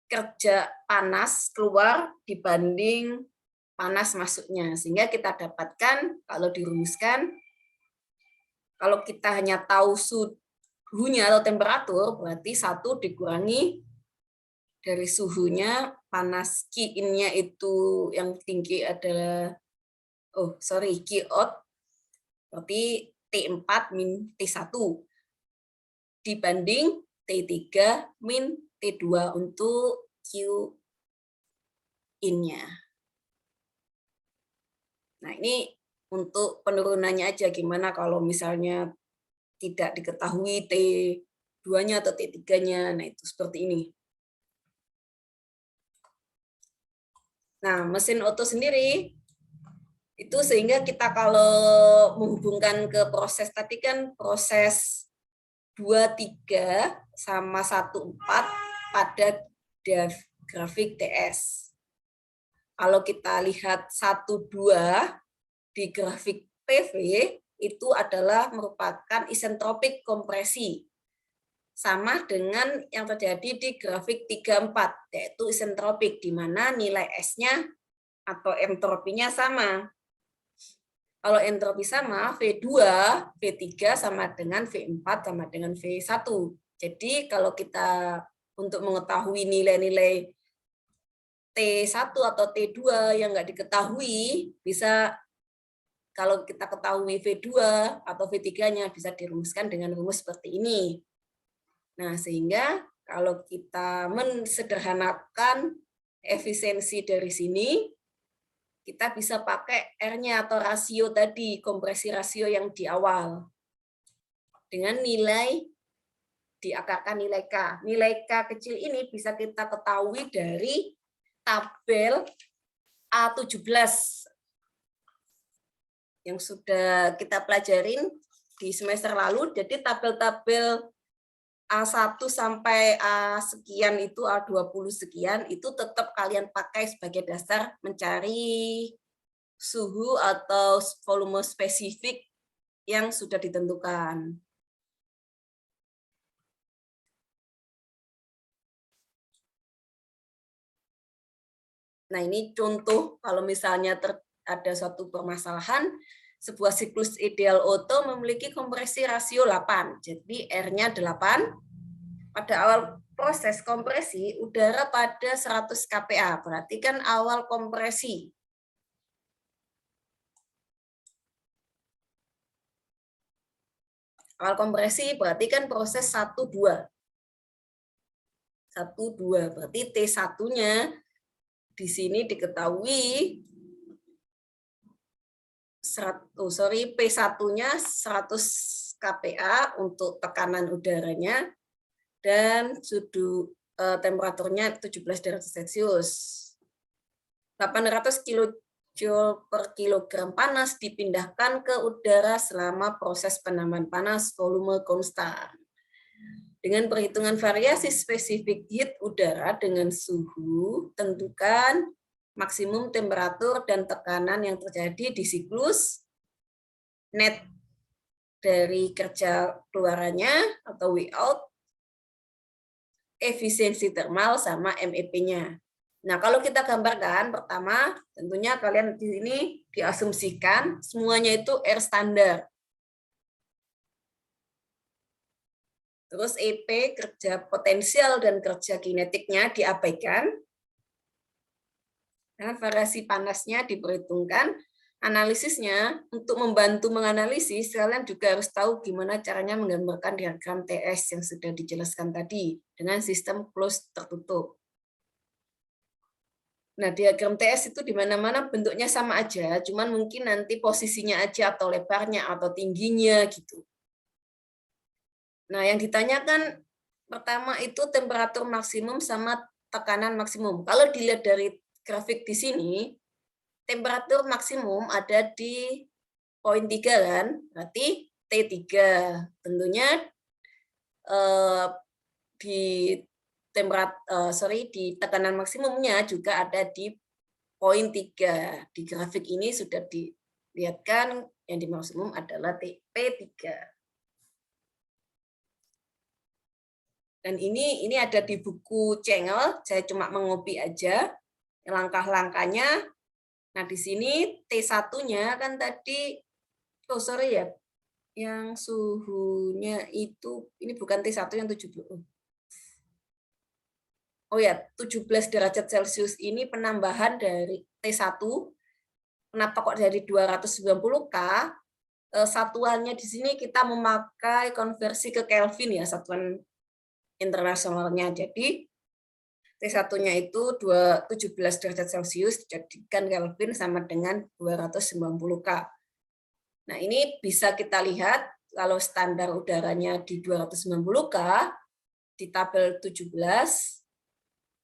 kerja panas keluar dibanding panas masuknya, sehingga kita dapatkan kalau dirumuskan, kalau kita hanya tahu suhunya atau temperatur, berarti 1 dikurangi dari suhunya, panas Q in-nya itu yang tinggi adalah Q out, berarti T4 min T1 dibanding T3 min T2 untuk Q in-nya. Nah, ini untuk penurunannya aja, gimana kalau misalnya tidak diketahui T2-nya atau T3-nya. Nah, itu seperti ini. Nah, mesin Otto sendiri itu sehingga kita kalau menghubungkan ke proses tadi kan proses 2,3 sama 1,4 pada grafik TS. Kalau kita lihat 1,2 di grafik PV itu adalah merupakan isentropik kompresi. Sama dengan yang terjadi di grafik 3,4, yaitu isentropik, di mana nilai S-nya atau entropinya sama. Kalau entropi sama, V2, V3 sama dengan V4 sama dengan V1. Jadi kalau kita untuk mengetahui nilai-nilai T1 atau T2 yang nggak diketahui, bisa kalau kita ketahui V2 atau V3-nya bisa dirumuskan dengan rumus seperti ini. Nah, sehingga kalau kita mensederhanakan efisiensi dari sini, kita bisa pakai R-nya atau rasio tadi, kompresi rasio yang di awal. Dengan nilai, diakarkan nilai K. Nilai K kecil ini bisa kita ketahui dari tabel A17 yang sudah kita pelajarin di semester lalu. Jadi tabel-tabel A1 sampai A sekian itu, A20 sekian, itu tetap kalian pakai sebagai dasar mencari suhu atau volume spesifik yang sudah ditentukan. Nah, ini contoh kalau misalnya ada suatu permasalahan, sebuah siklus ideal Otto memiliki kompresi rasio 8. Jadi R-nya 8. Pada awal proses kompresi, udara pada 100 kPa. Berarti kan awal kompresi. Awal kompresi berarti kan proses 1-2. 1-2. Berarti T1-nya di sini diketahui 1 P1-nya 100 kPa untuk tekanan udaranya dan suhu temperaturnya 17 derajat Celcius. 800 kilojoule per kilogram panas dipindahkan ke udara selama proses penambahan panas volume konstan. Dengan perhitungan variasi spesifik heat udara dengan suhu, tentukan maksimum temperatur dan tekanan yang terjadi di siklus net dari kerja keluarannya atau W out, efisiensi termal sama MEP-nya. Nah, kalau kita gambarkan, pertama tentunya kalian di sini diasumsikan semuanya itu air standar. Terus EP, kerja potensial dan kerja kinetiknya diabaikan. Dan variasi panasnya diperhitungkan. Analisisnya, untuk membantu menganalisis, kalian juga harus tahu gimana caranya menggambarkan diagram TS yang sudah dijelaskan tadi, dengan sistem closed tertutup. Nah, diagram TS itu di mana-mana bentuknya sama aja, cuman mungkin nanti posisinya aja atau lebarnya atau tingginya gitu. Nah, yang ditanyakan pertama itu temperatur maksimum sama tekanan maksimum. Kalau dilihat dari grafik di sini, temperatur maksimum ada di poin 3 kan, berarti T3. Tentunya di tekanan maksimumnya juga ada di poin 3. Di grafik ini sudah dilihatkan yang di maksimum adalah P3. Dan ini ada di buku Cengel, saya cuma mengopi aja langkah-langkahnya. Nah, di sini T1-nya kan tadi, yang suhunya itu, ini bukan T1 yang 70. Oh ya, 17 derajat Celcius ini penambahan dari T1. Kenapa kok dari 290K? Satuannya di sini kita memakai konversi ke Kelvin ya, satuan internasionalnya. Jadi T1-nya itu 17 derajat Celcius dijadikan Kelvin sama dengan 290K. Nah, ini bisa kita lihat kalau standar udaranya di 290K di tabel 17,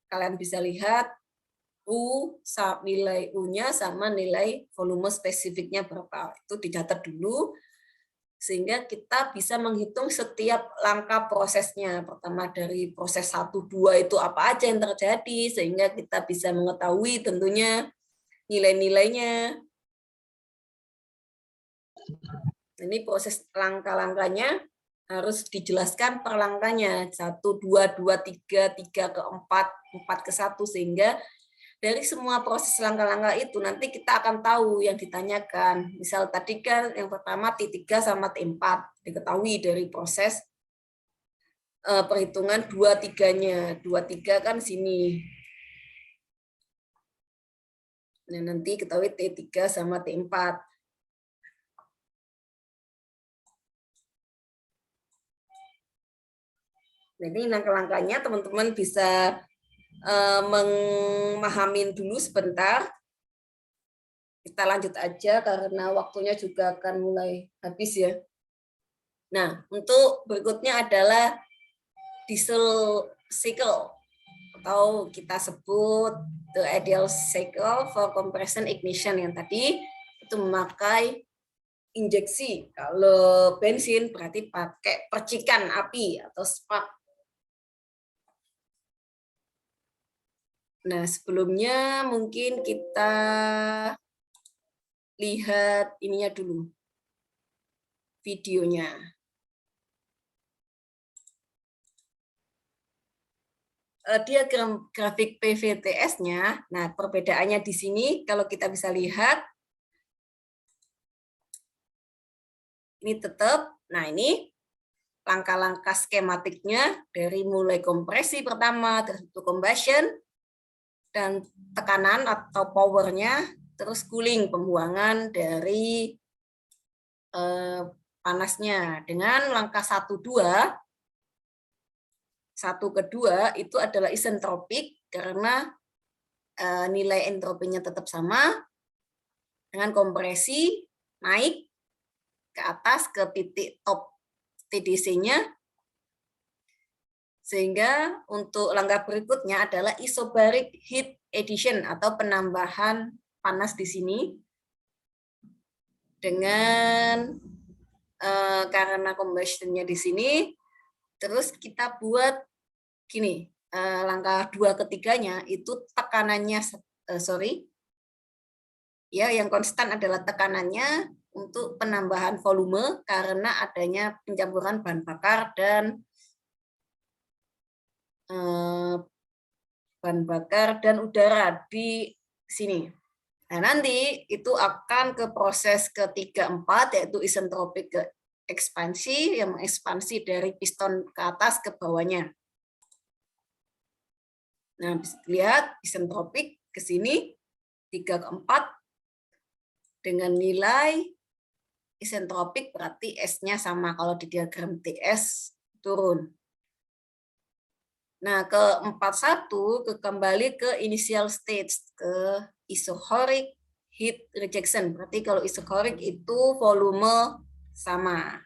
kalian bisa lihat nilai U-nya sama nilai volume spesifiknya berapa. Itu dicatat dulu sehingga kita bisa menghitung setiap langkah prosesnya. Pertama dari proses 1, 2 itu apa aja yang terjadi, sehingga kita bisa mengetahui tentunya nilai-nilainya. Ini proses langkah-langkahnya harus dijelaskan per langkahnya. 1, 2, 2, 3, 3 ke 4, 4 ke 1, sehingga dari semua proses langkah-langkah itu nanti kita akan tahu yang ditanyakan. Misal tadi kan yang pertama T3 sama T4 diketahui dari proses perhitungan 2-3-nya. 2-3 kan sini. Nah, nanti ketahui T3 sama T4. Jadi langkah-langkahnya teman-teman bisa memahamin dulu sebentar. Kita lanjut aja karena waktunya juga akan mulai habis ya. Nah, untuk berikutnya adalah diesel cycle atau kita sebut the ideal cycle for compression ignition yang tadi itu memakai injeksi. Kalau bensin berarti pakai percikan api atau spark. Nah, sebelumnya mungkin kita lihat ininya dulu, videonya. Diagram grafik PVTS-nya, nah perbedaannya di sini kalau kita bisa lihat, ini tetap, nah ini langkah-langkah skematiknya dari mulai kompresi pertama, terus combustion, dan tekanan atau powernya, terus cooling, pembuangan dari panasnya. Dengan langkah 1, 2, 1 ke 2 itu adalah isentropik karena nilai entropinya tetap sama. Dengan kompresi, naik ke atas ke titik top TDC-nya. Sehingga untuk langkah berikutnya adalah isobaric heat addition atau penambahan panas di sini. Dengan karena combustion-nya di sini, terus kita buat gini, langkah 2 ketiganya itu tekanannya, yang konstan adalah tekanannya untuk penambahan volume karena adanya pencampuran bahan bakar dan udara di sini. Nah, nanti itu akan ke proses ketiga 4, yaitu isentropic ke ekspansi, yang mengekspansi dari piston ke atas ke bawahnya. Nah, bisa lihat isentropik ke sini 3 ke 4 dengan nilai isentropik berarti S-nya sama, kalau di diagram TS turun. Nah, ke 41 kembali ke initial stage, ke isochoric heat rejection. Berarti kalau isochoric itu volume sama.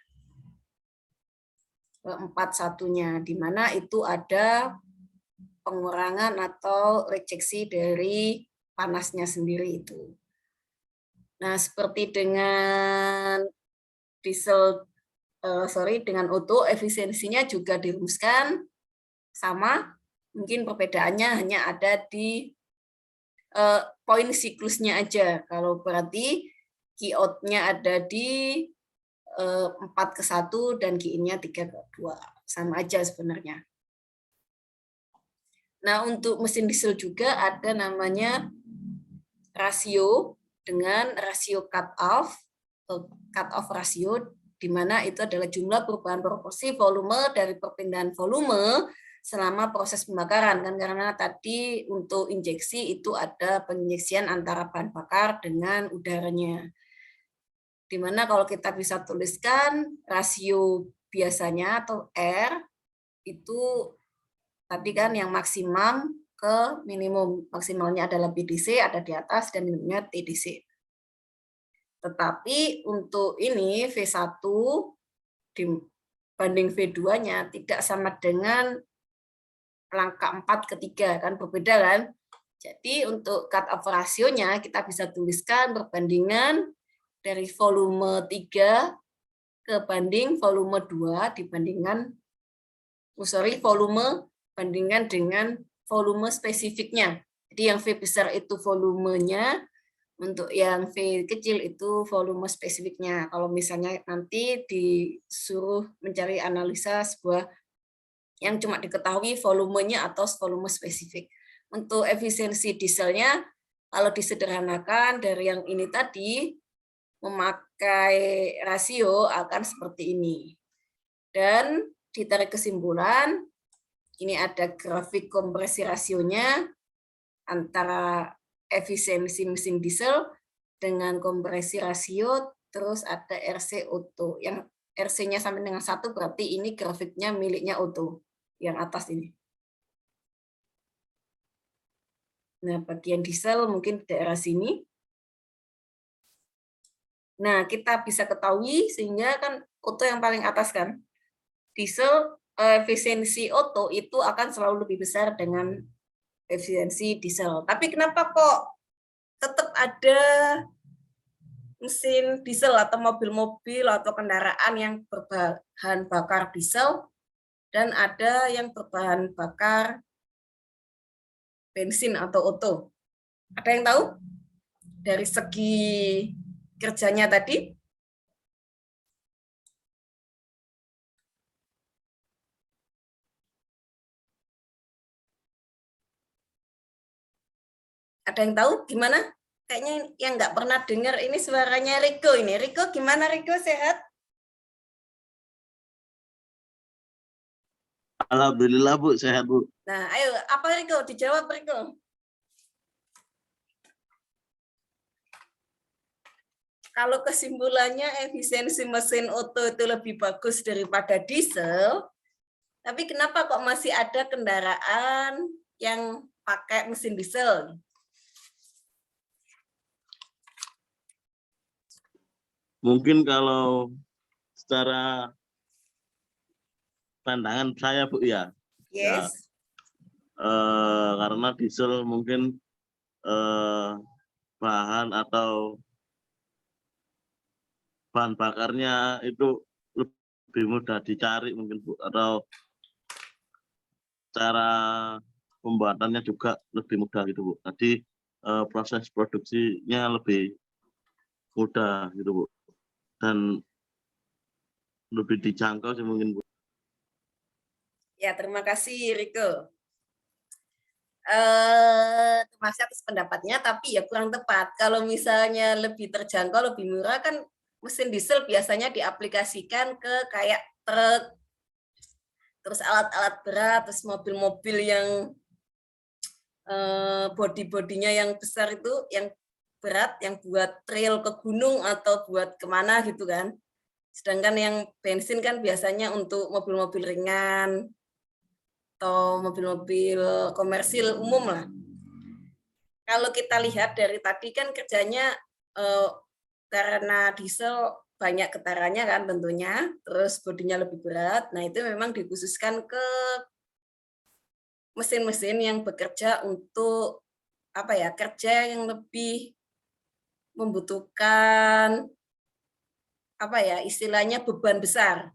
Ke 41-nya, di mana itu ada pengurangan atau rejeksi dari panasnya sendiri itu. Nah, seperti dengan dengan O2, efisiensinya juga dirumuskan sama, mungkin perbedaannya hanya ada di poin siklusnya aja. Kalau berarti Q-out-nya ada di 4 ke 1 dan Q-in-nya 3 ke 2. Sama aja sebenarnya. Nah, untuk mesin diesel juga ada namanya rasio dengan rasio cut-off rasio, di mana itu adalah jumlah perubahan proporsi volume dari perpindahan volume selama proses pembakaran, kan karena tadi untuk injeksi itu ada penginjeksian antara bahan bakar dengan udaranya. Dimana kalau kita bisa tuliskan rasio biasanya atau R itu tadi kan yang maksimum ke minimum, maksimalnya adalah BDC ada di atas dan minimumnya TDC. Tetapi untuk ini V1 dibanding V2-nya tidak sama dengan langkah 4 ke 3, kan berbeda kan? Jadi untuk cut off rasionya kita bisa tuliskan perbandingan dari volume 3 ke banding volume 2 dibandingkan volume bandingkan dengan volume spesifiknya. Jadi yang V besar itu volumenya, untuk yang V kecil itu volume spesifiknya. Kalau misalnya nanti disuruh mencari analisa sebuah yang cuma diketahui volumenya atau volume spesifik. Untuk efisiensi dieselnya, kalau disederhanakan dari yang ini tadi, memakai rasio akan seperti ini. Dan ditarik kesimpulan, ini ada grafik kompresi rasionya antara efisiensi mesin diesel dengan kompresi rasio, terus ada RC Auto. Yang RC-nya sampai dengan 1 berarti ini grafiknya miliknya Auto, yang atas ini. Nah, bagian diesel mungkin di daerah sini. Nah, kita bisa ketahui sehingga kan Auto yang paling atas kan. Diesel efisiensi Auto itu akan selalu lebih besar dengan efisiensi diesel. Tapi kenapa kok tetap ada mesin diesel atau mobil-mobil atau kendaraan yang berbahan bakar diesel dan ada yang berbahan bakar bensin atau Auto? Ada yang tahu? Dari segi kerjanya tadi? Ada yang tahu gimana? Kayaknya yang nggak pernah dengar ini suaranya Riko ini. Riko gimana Riko, sehat? Alhamdulillah Bu, sehat Bu. Nah, ayo apa Riko? Dijawab Riko. Kalau kesimpulannya efisiensi mesin Auto itu lebih bagus daripada diesel, tapi kenapa kok masih ada kendaraan yang pakai mesin diesel? Mungkin kalau secara pandangan saya Bu ya, Yes. karena diesel mungkin bahan atau bahan bakarnya itu lebih mudah dicari mungkin Bu, atau cara pembuatannya juga lebih mudah gitu Bu. Jadi proses produksinya lebih mudah gitu Bu, dan lebih dijangkau sih mungkin Bu. Ya, terima kasih Riko. Terima kasih atas pendapatnya, tapi ya kurang tepat. Kalau misalnya lebih terjangkau, lebih murah kan mesin diesel biasanya diaplikasikan ke kayak truk, terus alat-alat berat, terus mobil-mobil yang body-bodinya yang besar itu, yang berat, yang buat trail ke gunung atau buat kemana gitu kan. Sedangkan yang bensin kan biasanya untuk mobil-mobil ringan atau mobil-mobil komersil umum lah. Kalau kita lihat dari tadi kan kerjanya karena diesel banyak getarannya kan tentunya, terus bodinya lebih berat. Nah itu memang dikhususkan ke mesin-mesin yang bekerja untuk apa ya, kerja yang lebih membutuhkan apa ya, istilahnya beban besar.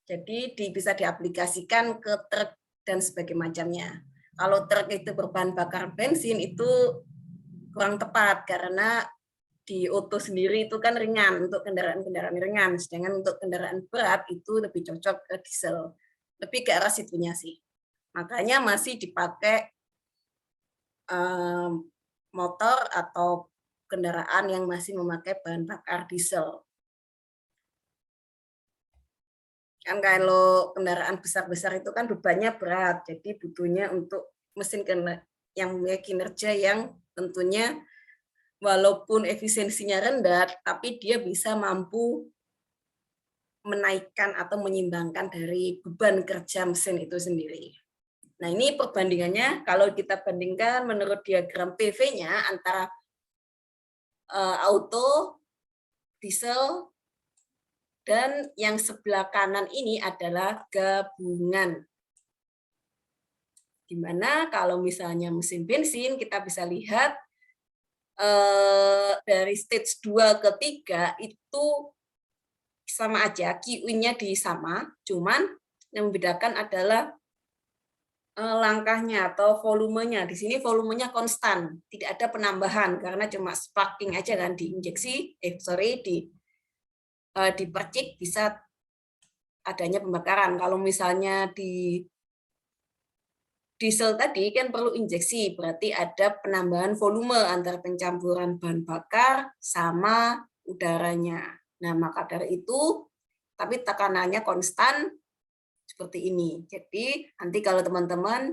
Jadi bisa diaplikasikan ke truk dan sebagainya macamnya. Kalau truk itu berbahan bakar bensin itu kurang tepat karena di Otto sendiri itu kan ringan untuk kendaraan-kendaraan ringan, sedangkan untuk kendaraan berat itu lebih cocok ke diesel. Lebih ke arah situnya sih. Makanya masih dipakai motor atau kendaraan yang masih memakai bahan bakar diesel. Kan kalau kendaraan besar-besar itu kan bebannya berat, jadi butuhnya untuk mesin yang memiliki kinerja yang tentunya walaupun efisiensinya rendah, tapi dia bisa mampu menaikkan atau menyimbangkan dari beban kerja mesin itu sendiri. Nah ini perbandingannya, kalau kita bandingkan menurut diagram PV-nya antara auto, diesel, dan yang sebelah kanan ini adalah gabungan. Dimana kalau misalnya mesin bensin kita bisa lihat dari stage 2 ke 3 itu sama aja, QI-nya sama, cuman yang membedakan adalah langkahnya atau volumenya. Di sini volumenya konstan, tidak ada penambahan karena cuma sparking aja kan, diinjeksi, dipercik bisa adanya pembakaran. Kalau misalnya di diesel tadi kan perlu injeksi, berarti ada penambahan volume antara pencampuran bahan bakar sama udaranya. Nah, maka dari itu, tapi tekanannya konstan seperti ini. Jadi, nanti kalau teman-teman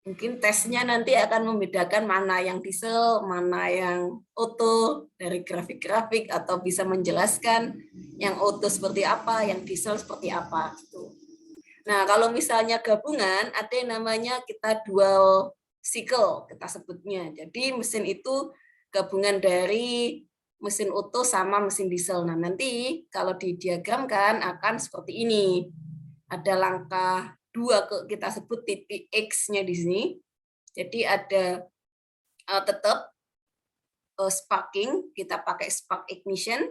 mungkin tesnya nanti akan membedakan mana yang diesel, mana yang auto dari grafik-grafik, atau bisa menjelaskan yang auto seperti apa, yang diesel seperti apa. Gitu. Nah, kalau misalnya gabungan, ada yang namanya kita dual cycle, kita sebutnya. Jadi mesin itu gabungan dari mesin auto sama mesin diesel. Nah, nanti kalau didiagramkan akan seperti ini. Ada langkah 2, kita sebut titik X-nya di sini. Jadi ada tetap sparking, kita pakai spark ignition.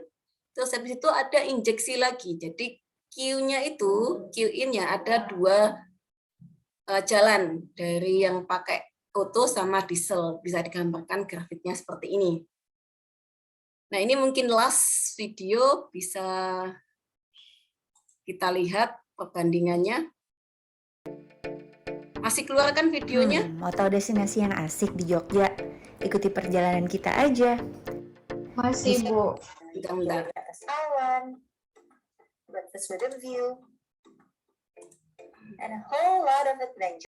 Terus habis itu ada injeksi lagi. Jadi Q-nya itu, Q-in-nya ada 2 jalan dari yang pakai auto sama diesel. Bisa digambarkan grafiknya seperti ini. Nah, ini mungkin last video bisa kita lihat perbandingannya. Masih keluar kan videonya? Mau tahu destinasi yang asik di Jogja? Ikuti perjalanan kita aja. Masih, Bu. Bentar-bentar. Awan, breakfast with a view, and a whole lot of adventure.